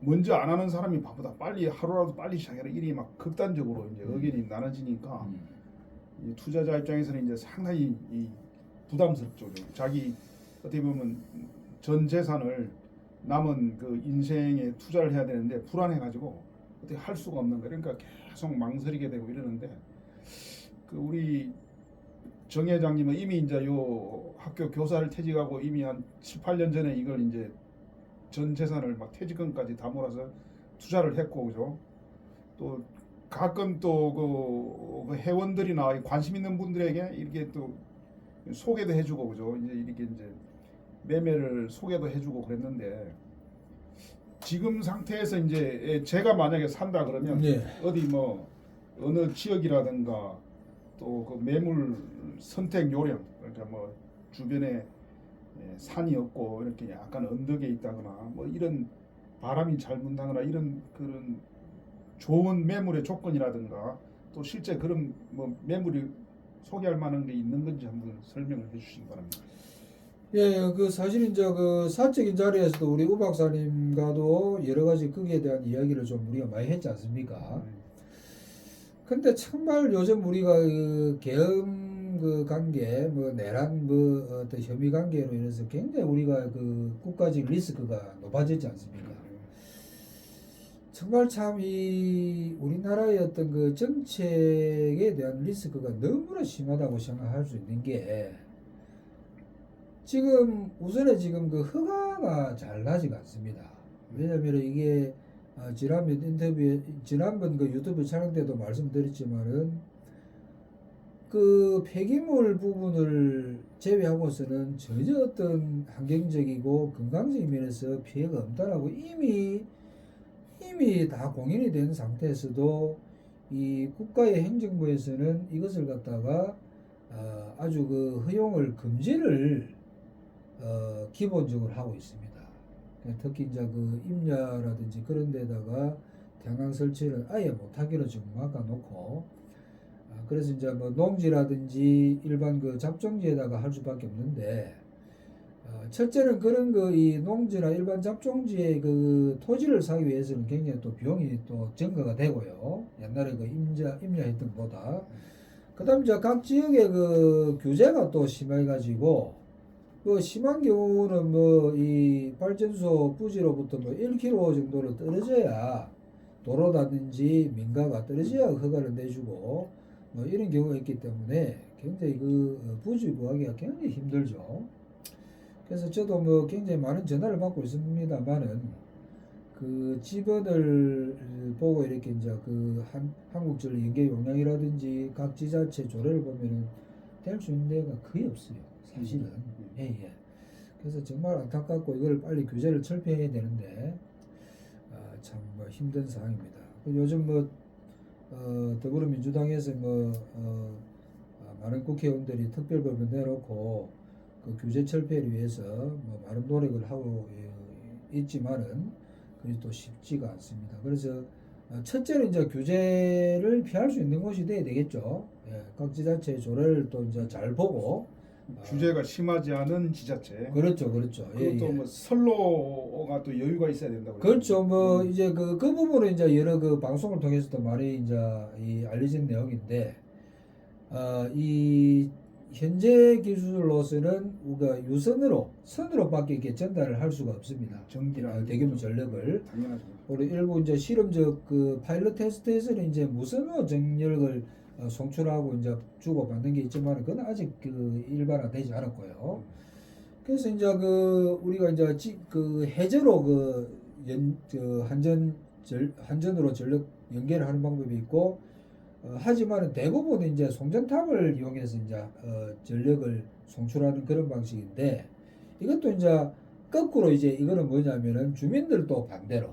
Speaker 1: 먼저 안 하는 사람이 바보다, 빨리 하루라도 빨리 시작해라, 이리 막 극단적으로 이제 의견이 나눠지니까 이 투자자 입장에서는 이제 상당히 부담스럽죠. 자기 어떻게 보면 전 재산을 남은 그 인생에 투자를 해야 되는데 불안해가지고 어떻게 할 수가 없는 거예요. 그러니까 계속 망설이게 되고 이러는데, 우리 정 회장님은 이미 이제 요 학교 교사를 퇴직하고 이미 한 7, 8년 전에 이걸 이제 전 재산을 막 퇴직금까지 다 몰아서 투자를 했고, 그죠? 또 가끔 또 그 회원들이나 관심 있는 분들에게 이렇게 또 소개도 해주고, 그죠? 이제 이렇게 이제 매매를 소개도 해주고 그랬는데, 지금 상태에서 이제 제가 만약에 산다 그러면 어디 뭐 어느 지역이라든가 또 그 매물 선택 요령, 그러니까 뭐 주변에 산이 없고 이렇게 약간 언덕에 있다거나 뭐 이런 바람이 잘 분다거나 이런 그런 좋은 매물의 조건이라든가 또 실제 그런 뭐 매물이 소개할 만한 게 있는 건지 한번 설명을 해주시기 바랍니다.
Speaker 2: 예, 그 사실 이제 그 사적인 자리에서도 우리 우 박사님과도 여러 가지 거기에 대한 이야기를 좀 우리가 많이 했지 않습니까? 근데 정말 요즘 우리가 그 계엄 그 관계, 뭐 내란 뭐 어떤 혐의 관계로 인해서 굉장히 우리가 그 국가적 리스크가 높아졌지 않습니까? 정말 참 이 우리나라의 어떤 그 정책에 대한 리스크가 너무나 심하다고 생각할 수 있는 게 지금 우선에 지금 그 허가가 잘 나지가 않습니다. 왜냐하면 이게 지난번 인터뷰에 지난번 그 유튜브 촬영 때도 말씀드렸지만은 그 폐기물 부분을 제외하고서는 전혀 어떤 환경적이고 건강적인 면에서 피해가 없다라고 이미 다 공인이 된 상태에서도 이 국가의 행정부에서는 이것을 갖다가 아주 그 허용을 금지를 기본적으로 하고 있습니다. 특히 이제 그 임야라든지 그런 데다가 태양광 설치를 아예 못하기로 지금 막아놓고 그래서 이제 뭐 농지라든지 일반 그 잡종지에다가 할 수밖에 없는데 첫째는 그런 그 이 농지나 일반 잡종지의 그 토지를 사기 위해서는 굉장히 또 비용이 또 증가가 되고요. 옛날에 그 임야했던 것보다. 그다음 이제 각 지역의 그 규제가 또 심해가지고 그 심한 경우는 뭐 이 발전소 부지로부터 뭐 1km 정도로 떨어져야 도로라든지 민가가 떨어져야 허가를 내주고 뭐 이런 경우가 있기 때문에 굉장히 그 부지 구하기가 굉장히 힘들죠. 그래서 저도 뭐 굉장히 많은 전화를 받고 있습니다만은 그 지번을 보고 이렇게 이제 그 한국전력 연계 용량이라든지 각 지자체 조례를 보면은 될 수 있는 데가 거의 없어요. 사실은. 예. 그래서 정말 안타깝고 이걸 빨리 규제를 철폐해야 되는데 참 뭐 힘든 상황입니다. 요즘 뭐 더불어민주당에서 뭐 많은 국회의원들이 특별법을 내놓고 그 규제 철폐를 위해서 뭐 많은 노력을 하고 있지만은 그게 또 쉽지가 않습니다. 그래서 첫째는 이제 규제를 피할 수 있는 곳이 돼야 되겠죠. 예, 각 지자체의 조례를 또 이제 잘 보고
Speaker 1: 규제가 심하지 않은 지자체.
Speaker 2: 그렇죠.
Speaker 1: 그것도 뭐 선로가 또 여유가 있어야 된다고.
Speaker 2: 그렇죠. 뭐 이제 그 부분은 이제 여러 그 방송을 통해서도 많이 이제 이 알려진 내용인데 이 현재 기술로서는 우리가 선으로밖에 이렇게 전달을 할 수가 없습니다.
Speaker 1: 전기나
Speaker 2: 대규모 전력을.
Speaker 1: 당연하죠.
Speaker 2: 우리 일부 이제 실험적 그 파일럿 테스트에서는 이제 무선으로 전력을 송출하고 이제 주고 받는 게 있지만 그건 아직 그 일반화되지 않았고요. 그래서 이제 그 우리가 이제 그 해저로 한전으로 전력 연결을 하는 방법이 있고 하지만 대부분 이제 송전탑을 이용해서 이제 전력을 송출하는 그런 방식인데 이것도 이제 거꾸로 이제 이거는 뭐냐면은 주민들도 반대로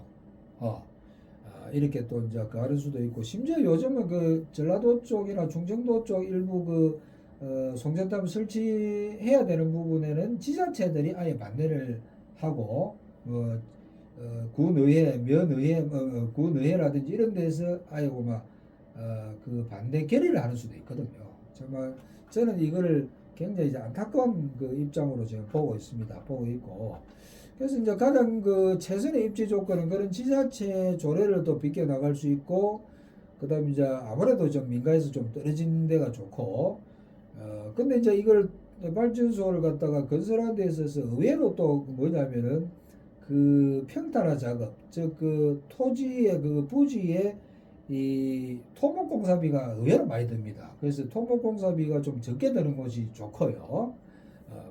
Speaker 2: 이렇게 또 이제 가를 수도 있고 심지어 요즘은 그 전라도 쪽이나 충청도 쪽 일부 그 송전탑을 설치해야 되는 부분에는 지자체들이 아예 반대를 하고 군의회, 면의회, 군의회라든지 이런 데서 아예 그 반대 결의를 하는 수도 있거든요. 정말 저는 이거를 굉장히 이제 안타까운 그 입장으로 지금 보고 있고. 그래서 이제 가장 그 최선의 입지 조건은 그런 지자체 조례를 또 비껴 나갈 수 있고, 그다음 이제 아무래도 좀 민가에서 좀 떨어진 데가 좋고, 근데 이제 이걸 발전소를 갖다가 건설하는 데 있어서 의외로 또 뭐냐면은 그 평탄화 작업, 즉 그 토지의 그 부지에 이 토목공사비가 의외로 많이 듭니다. 그래서 토목공사비가 좀 적게 드는 곳이 좋고요.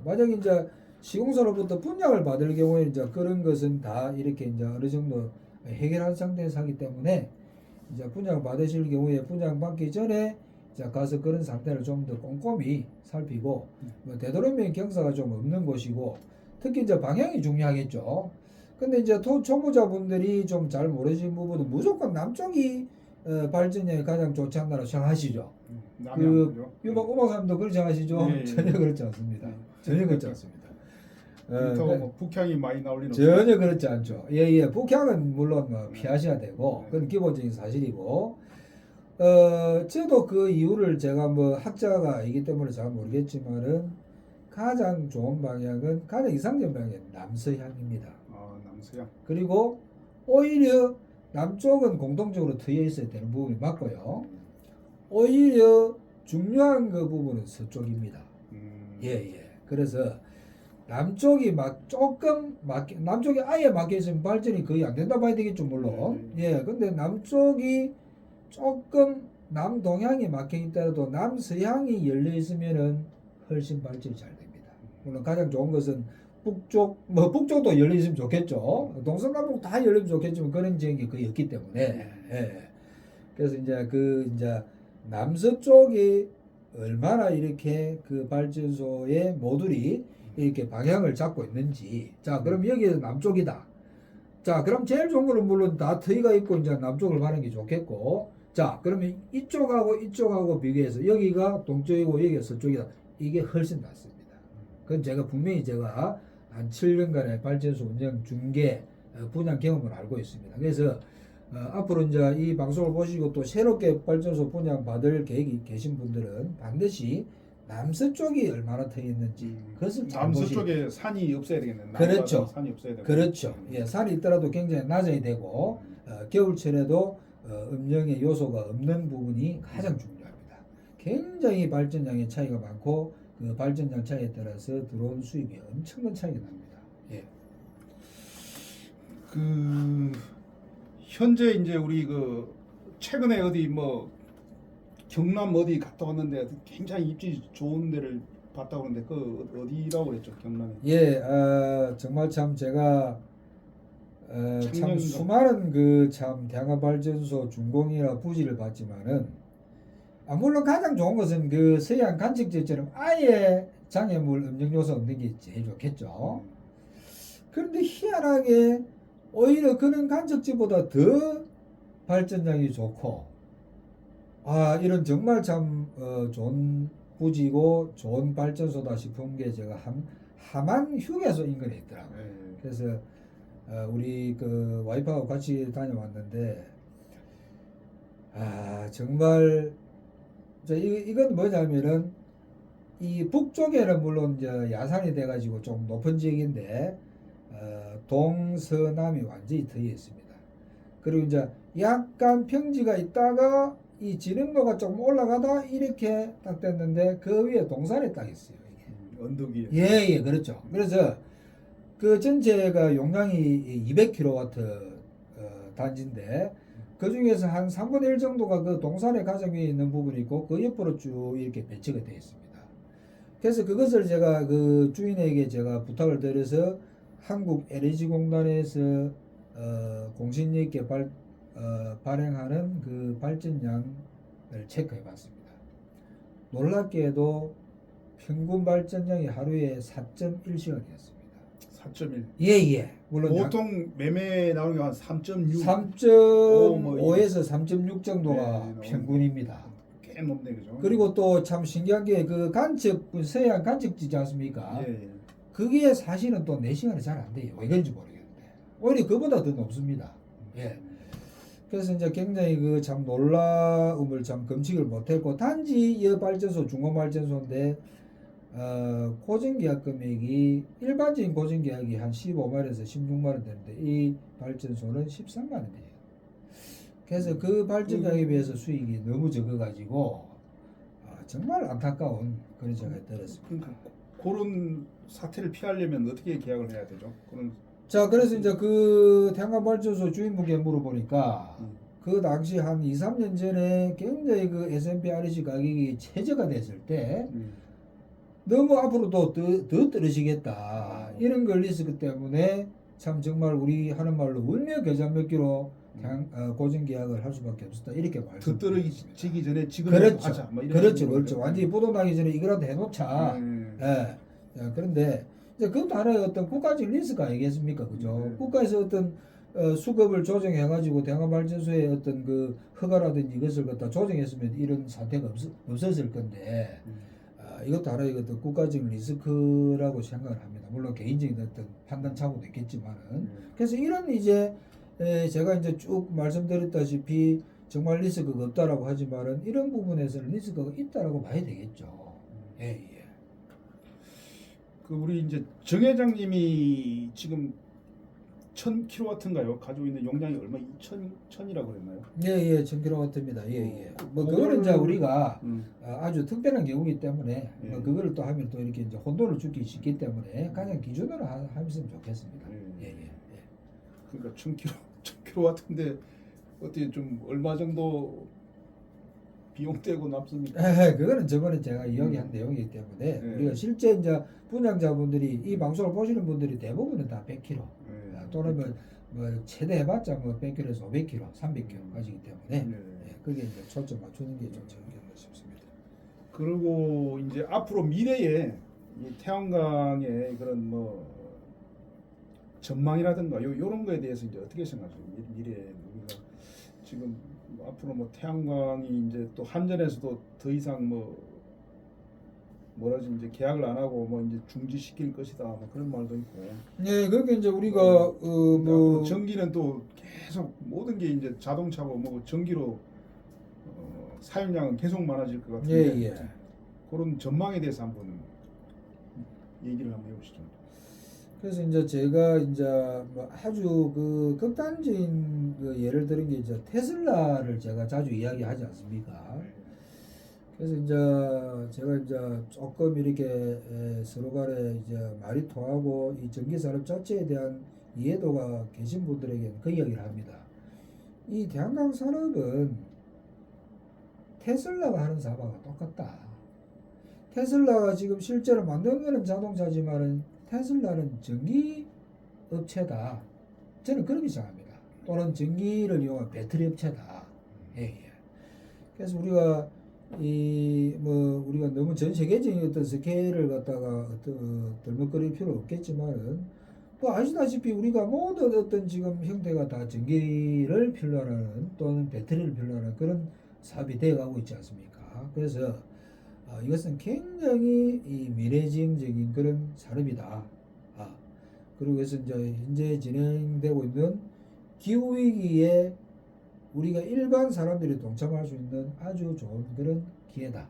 Speaker 2: 만약에 이제 시공사로부터 분양을 받을 경우에 이제 그런 것은 다 이렇게 이제 어느 정도 해결한 상태에서 하기 때문에 이제 분양 받으실 경우에 분양 받기 전에 이제 가서 그런 상태를 좀 더 꼼꼼히 살피고 뭐 되도록이면 경사가 좀 없는 곳이고 특히 이제 방향이 중요하겠죠. 근데 이제 초보자분들이 좀 잘 모르시는 부분은 무조건 남쪽이 발전에 가장 좋지 않나라고 생각하시죠. 그 유박 우박사님도 그렇게 생각하시죠?
Speaker 1: 예.
Speaker 2: 전혀 그렇지 않습니다. 전혀 그렇지 않습니다.
Speaker 1: 그렇다고 뭐 북향이 많이 나올 리는
Speaker 2: 전혀 그렇지 않죠. 예, 북향은 물론 뭐
Speaker 1: 네.
Speaker 2: 피하셔야 되고
Speaker 1: 네.
Speaker 2: 그건 기본적인 사실이고 저도 그 이유를 제가 뭐 학자가 아니기 때문에 잘 모르겠지만은 가장 좋은 방향은 가장 이상적인 방향은 남서향입니다.
Speaker 1: 남서양.
Speaker 2: 그리고 오히려 남쪽은 공동적으로 트여 있어야 되는 부분이 맞고요. 오히려 중요한 그 부분은 서쪽입니다. 예. 그래서 남쪽이 남쪽이 아예 막혀 있으면 발전이 거의 안 된다 봐야 되겠죠, 물론. 예. 근데 남쪽이 조금 남동향이 막혀 있더라도 남서향이 열려 있으면은 훨씬 발전이 잘 됩니다. 물론 가장 좋은 것은 북쪽도 열려 있으면 좋겠죠. 동서남북 다 열리면 좋겠지만 그런 지역이 거의 없기 때문에. 예. 그래서 이제 남서쪽이 얼마나 이렇게 그 발전소의 모듈이 이렇게 방향을 잡고 있는지. 자, 그럼 여기는 남쪽이다. 자, 그럼 제일 좋은 거는 물론 다 트이가 있고 이제 남쪽을 가는 게 좋겠고. 자, 그러면 이쪽하고 비교해서 여기가 동쪽이고 여기가 서쪽이다. 이게 훨씬 낫습니다. 그건 분명히 제가 한 7년간의 발전소 운영 중계 분양 경험을 알고 있습니다. 그래서 앞으로 이제 이 방송을 보시고 또 새롭게 발전소 분양 받을 계획이 계신 분들은 반드시 남서쪽이 얼마나 트여 있는지 그것을 잘
Speaker 1: 남서쪽에 산이 없어야 되겠네.
Speaker 2: 그렇죠.
Speaker 1: 산이 없어야 되고.
Speaker 2: 그렇죠. 예, 산이 있더라도 굉장히 낮아야 되고 겨울철에도 음영의 요소가 없는 부분이 가장 중요합니다. 굉장히 발전량의 차이가 많고 그 발전량 차이에 따라서 들어온 수입이 엄청난 차이가 납니다. 예.
Speaker 1: 그 현재 이제 우리 그 최근에 어디 뭐 경남 어디 갔다 왔는데 굉장히 입지 좋은 데를 봤다고 그러는데 그 어디라고 그랬죠, 경남에?
Speaker 2: 예, 정말 참 제가 참
Speaker 1: 작년인가?
Speaker 2: 수많은 그 참 대항해 발전소 준공이나 부지를 봤지만은 물론 가장 좋은 것은 그 서해안 간척지처럼 아예 장애물 음영 요소 없는 게 제일 좋겠죠. 그런데 희한하게 오히려 그런 간척지보다 더 발전량이 좋고 이런 정말 참 좋은 부지고 좋은 발전소다 싶은 게 제가 함안 휴게소 인근에 있더라고요. 그래서 우리 그 와이프하고 같이 다녀왔는데 정말 이건 뭐냐면은 이 북쪽에는 물론 이제 야산이 돼가지고 좀 높은 지역인데 동서남이 완전히 트여 있습니다. 그리고 이제 약간 평지가 있다가 이 진흥로가 조금 올라가다 이렇게 딱 됐는데 그 위에 동산이 딱 있어요. 이게.
Speaker 1: 언덕 위에.
Speaker 2: 예, 그렇죠. 그래서 그 전체가 용량이 200kW 단지인데 그 중에서 한 3분의 1 정도가 그 동산의 가장 위에 있는 부분이 있고 그 옆으로 쭉 이렇게 배치가 되어 있습니다. 그래서 그것을 제가 그 주인에게 제가 부탁을 드려서 한국 LG 공단에서 공신력 있게 발행하는 그 발전량을 체크해 봤습니다. 놀랍게도 평균 발전량이 하루에 4.1시간이었습니다.
Speaker 1: 4.1.
Speaker 2: 예. 물론
Speaker 1: 보통 매매 나오는 게 한 3.6.
Speaker 2: 3.5에서 3.6 정도가
Speaker 1: 네,
Speaker 2: 평균입니다.
Speaker 1: 꽤 높네, 그죠?
Speaker 2: 그리고 또 참 신기한 게 그 서해안 간척지지 않습니까?
Speaker 1: 예.
Speaker 2: 그게 사실은 또 4시간이 잘 안 돼요. 왜 그런지 모르겠는데. 오히려 그보다 더 높습니다. 예. 그래서 이제 굉장히 그 참 놀라움을 참 금치를 못했고 단지 이 발전소 중공발전소인데 고정계약 금액이 일반적인 고정계약이 한 15만원에서 16만원 되는데 이 발전소는 13만원 돼요. 그래서 그 발전량에 비해서 수익이 너무 적어가지고 정말 안타까운 그런 생각이 들었습니다.
Speaker 1: 그러니까 그런 사태를 피하려면 어떻게 계약을 해야 되죠?
Speaker 2: 자, 그래서 이제 그 태양광 발전소 주인분께 물어보니까 그 당시 한 2, 3년 전에 굉장히 그 S&P REC 가격이 최저가 됐을 때 너무 앞으로도 더 떨어지겠다 이런 걸 있었기 때문에 참 정말 우리 하는 말로 울며 겨자 먹기로 고정 계약을 할 수밖에 없었다 이렇게 말씀.
Speaker 1: 더 떨어지기 전에 지금
Speaker 2: 그렇죠.
Speaker 1: 하자. 뭐 이런
Speaker 2: 그렇죠.
Speaker 1: 식으로
Speaker 2: 그렇죠. 완전히 부도나기 전에 이거라도 해놓자. 예. 그런데 이제 그것도 하나의 어떤 국가적 리스크 아니겠습니까, 그죠? 국가에서 어떤 수급을 조정해가지고 대한발전소의 어떤 그 허가라든지 이것을 갖다 조정했으면 이런 사태가 없었을 건데 이것도 하나의 어떤 국가적인 리스크라고 생각을 합니다. 물론 개인적인 어떤 판단 착오도 있겠지만은 그래서 이런 이제 제가 이제 쭉 말씀드렸다시피 정말 리스크가 없다라고 하지만은 이런 부분에서는 리스크가 있다라고 봐야 되겠죠. 예, 예.
Speaker 1: 그 우리 이제 정 회장님이 지금 1000kW인가요? 가지고 있는 용량이 얼마? 2000이라고 그랬나요?
Speaker 2: 예, 예, 1000kW입니다. 예, 예. 뭐
Speaker 1: 그걸-
Speaker 2: 그거는 이제 우리가
Speaker 1: 음.
Speaker 2: 아주 특별한 경우이기 때문에
Speaker 1: 예.
Speaker 2: 뭐 그거를 또 하면 또 이렇게 이제 혼돈을 주기 쉽기 때문에 가장 기준으로 하면 좋겠습니다.
Speaker 1: 예.
Speaker 2: 예, 예, 예.
Speaker 1: 그러니까 1000kW인데 어떻게 좀 얼마 정도 비용 떼고 남습니까?
Speaker 2: 그거는 저번에 제가 이야기한 내용이기 때문에
Speaker 1: 예.
Speaker 2: 우리가 실제 이제 분양자분들이 이 방송을 보시는 분들이 대부분은 다 100kg
Speaker 1: 예.
Speaker 2: 또는 뭐 최대 해봤자 뭐 100kg에서 500kg, 300kg 가지기 때문에
Speaker 1: 예.
Speaker 2: 그게 이제 초점 맞추는 게 좀 중요하다 싶습니다.
Speaker 1: 그리고 이제 앞으로 미래에 이 태양광의 그런 뭐 전망이라든가 요런 거에 대해서 이제 어떻게 생각하세요? 미래에 우리가 지금 뭐 앞으로 뭐 태양광이 이제 또 한전에서도 더 이상 뭐라지 이제 계약을 안 하고 뭐 이제 중지시킬 것이다 뭐 그런 말도 있고.
Speaker 2: 네, 그렇게 이제 우리가
Speaker 1: 근데
Speaker 2: 뭐
Speaker 1: 앞으로 전기는 또 계속 모든 게 이제 자동차고 뭐 전기로 사용량은 계속 많아질 것 같은데
Speaker 2: 예, 예.
Speaker 1: 그런 전망에 대해서 한번 얘기를 한번 해보시죠.
Speaker 2: 그래서 이제 제가 이제 뭐 아주 그 극단적인 그 예를 들은 게 이제 테슬라를 제가 자주 이야기하지 않습니까? 그래서 이제 제가 이제 조금 이렇게 서로 간에 이제 말이 통하고 이 전기 산업 자체에 대한 이해도가 계신 분들에게는 그 이야기를 합니다. 이 태양광 산업은 테슬라가 하는 사업과 똑같다. 테슬라가 지금 실제로 만든 거는 자동차지만은 테슬라는 전기 업체다. 저는 그렇게 생각합니다. 또는 전기를 이용한 배터리 업체다. 예, 예. 그래서 우리가 우리가 너무 전 세계적인 어떤 스케일을 갖다가 덜먹거릴 필요 없겠지만은 또 아시다시피 우리가 모든 어떤 지금 형태가 다 전기를 필요로 하는 또는 배터리를 필요로 하는 그런 사업이 되어가고 있지 않습니까? 그래서 이것은 굉장히 이 미래지향적인 그런 산업이다. 그리고 그래서 이제 현재 진행되고 있는 기후 위기에 우리가 일반 사람들이 동참할 수 있는 아주 좋은 그런 기회다.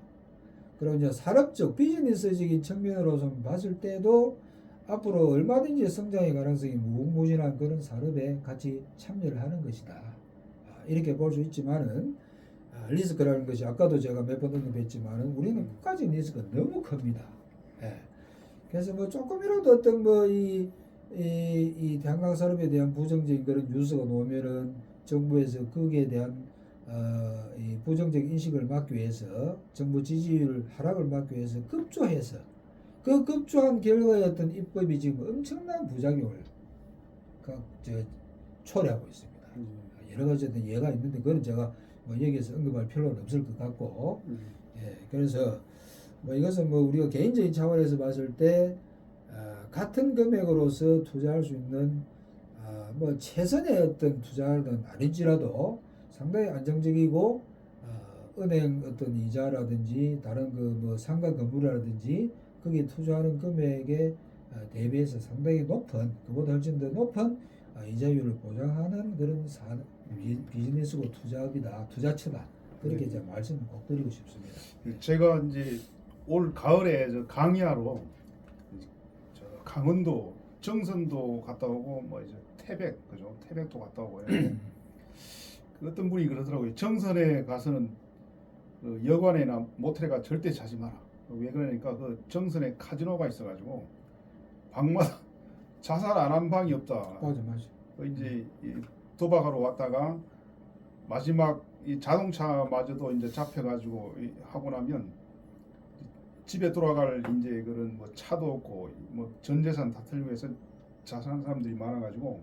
Speaker 2: 그리고 이제 산업적 비즈니스적인 측면으로서 봤을 때도 앞으로 얼마든지 성장의 가능성이 무궁무진한 그런 산업에 같이 참여를 하는 것이다. 이렇게 볼 수 있지만은 리스크라는 것이 아까도 제가 몇 번 언급했지만은 우리는 국가적인 리스크가 너무 큽니다. 예. 그래서 뭐 조금이라도 어떤 이 태양광 산업에 대한 부정적인 그런 뉴스가 나오면은 정부에서 거기에 대한 이 부정적 인식을 막기 위해서 정부 지지율 하락을 막기 위해서 급조해서 그 급조한 결과의 어떤 입법이 지금 엄청난 부작용을 초래하고 있습니다. 여러 가지 어떤 예가 있는데 그건 제가 뭐 여기에서 언급할 필요는 없을 것 같고 예, 그래서 뭐 이것은 뭐 우리가 개인적인 차원에서 봤을 때 같은 금액으로서 투자할 수 있는 뭐 최선의 어떤 투자는 아닐지라도 상당히 안정적이고 은행 어떤 이자라든지 다른 그 뭐 상가 건물이라든지 거기에 투자하는 금액에 대비해서 상당히 높은 그보다 훨씬 더 높은 이자율을 보장하는 그런 비즈니스고 투자업이다, 투자처다 그렇게 이제 말씀을 꼭 드리고 싶습니다.
Speaker 1: 제가 이제 올 가을에 저 강의하러 저 강원도 정선도 갔다 오고 뭐 이제 태백 그죠? 태백도 갔다 오고요. 그 어떤 분이 그러더라고요. 정선에 가서는 그 여관이나 모텔에 절대 자지 마라. 왜 그러니까 그 정선에 카지노가 있어가지고 방마다 자살 안 한 방이 없다.
Speaker 2: 맞아.
Speaker 1: 그 이제 이 도박하러 왔다가 마지막 이 자동차마저도 이제 잡혀가지고 하고 나면 집에 돌아갈 이제 그런 뭐 차도 없고 뭐 전 재산 다 털고 해서 자살한 사람들이 많아가지고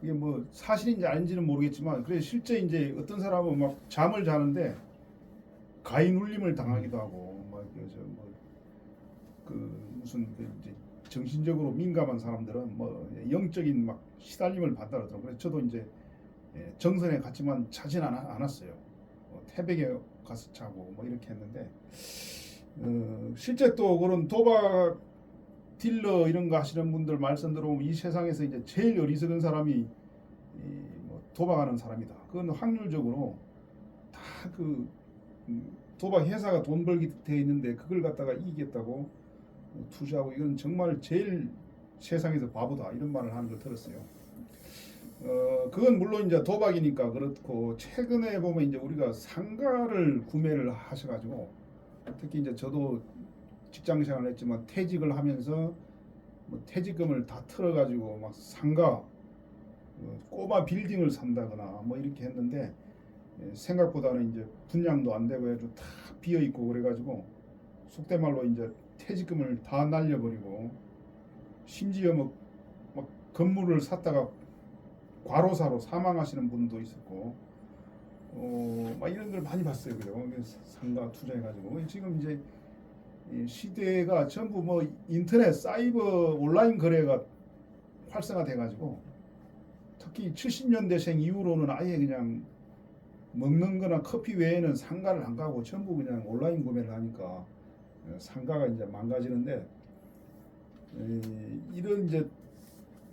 Speaker 1: 그게 뭐 사실인지 아닌지는 모르겠지만 그래 실제 이제 어떤 사람은 막 잠을 자는데 가인 울림을 당하기도 하고 뭐 그래서 그 무슨 그 이제 정신적으로 민감한 사람들은 뭐 영적인 막 시달림을 받다 그러더라고요. 그래서 저도 이제 정선에 갔지만 자진 않았어요. 태백에 가서 자고 뭐 이렇게 했는데 실제 또 그런 도박 딜러 이런 거 하시는 분들 말씀 들어보면 이 세상에서 이제 제일 어리석은 사람이 뭐 도박하는 사람이다. 그건 확률적으로 다 그 도박 회사가 돈 벌기 돼 있는데 그걸 갖다가 이기겠다고 투자하고 이건 정말 제일 세상에서 바보다 이런 말을 하는 걸 들었어요. 그건 물론 이제 도박이니까 그렇고 최근에 보면 이제 우리가 상가를 구매를 하셔가지고 특히 이제 저도 직장 생활을 했지만 퇴직을 하면서 뭐 퇴직금을 다 털어가지고 막 상가 꼬마 빌딩을 산다거나 뭐 이렇게 했는데 생각보다는 이제 분양도 안 되고 해가지고 다 비어 있고 그래가지고 속된 말로 이제 퇴직금을 다 날려버리고 심지어 막 건물을 샀다가 과로사로 사망하시는 분도 있었고 막 이런 걸 많이 봤어요. 그죠? 상가 투자해가지고 지금 이제 이 시대가 전부 뭐 인터넷, 사이버, 온라인 거래가 활성화돼가지고 특히 70년대생 이후로는 아예 그냥 먹는 거나 커피 외에는 상가를 안 가고 전부 그냥 온라인 구매를 하니까 상가가 이제 망가지는데 이런 이제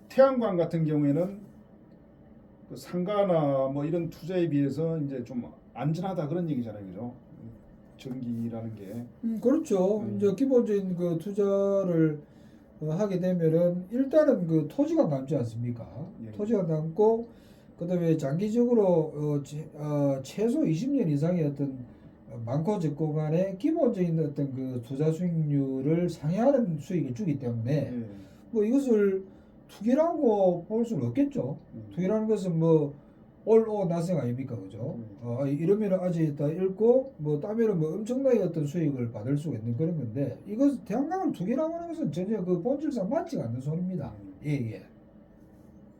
Speaker 1: 태양광 같은 경우에는 그 상가나 뭐 이런 투자에 비해서 이제 좀 안전하다 그런 얘기잖아요, 그죠? 전기라는 게.
Speaker 2: 그렇죠. 이제 기본적인 그 투자를 하게 되면은 일단은 그 토지가 남지 않습니까?
Speaker 1: 예.
Speaker 2: 토지가 남고 그다음에 장기적으로 최소 20년 이상의 어떤 많고 적고 간에 기본적인 어떤 그 투자 수익률을 상회하는 수익을 주기 때문에
Speaker 1: 예.
Speaker 2: 뭐 이것을 투기라고 볼 수는 없겠죠. 투기라는 것은 뭐 all or nothing 아닙니까, 그죠? 이러면 아직 다 읽고 뭐 따면은 뭐 엄청나게 어떤 수익을 받을 수가 있는 그런 건데 이것 태양광을 투기라고 하는 것은 전혀 그 본질상 맞지가 않는 소리입니다. 예, 예.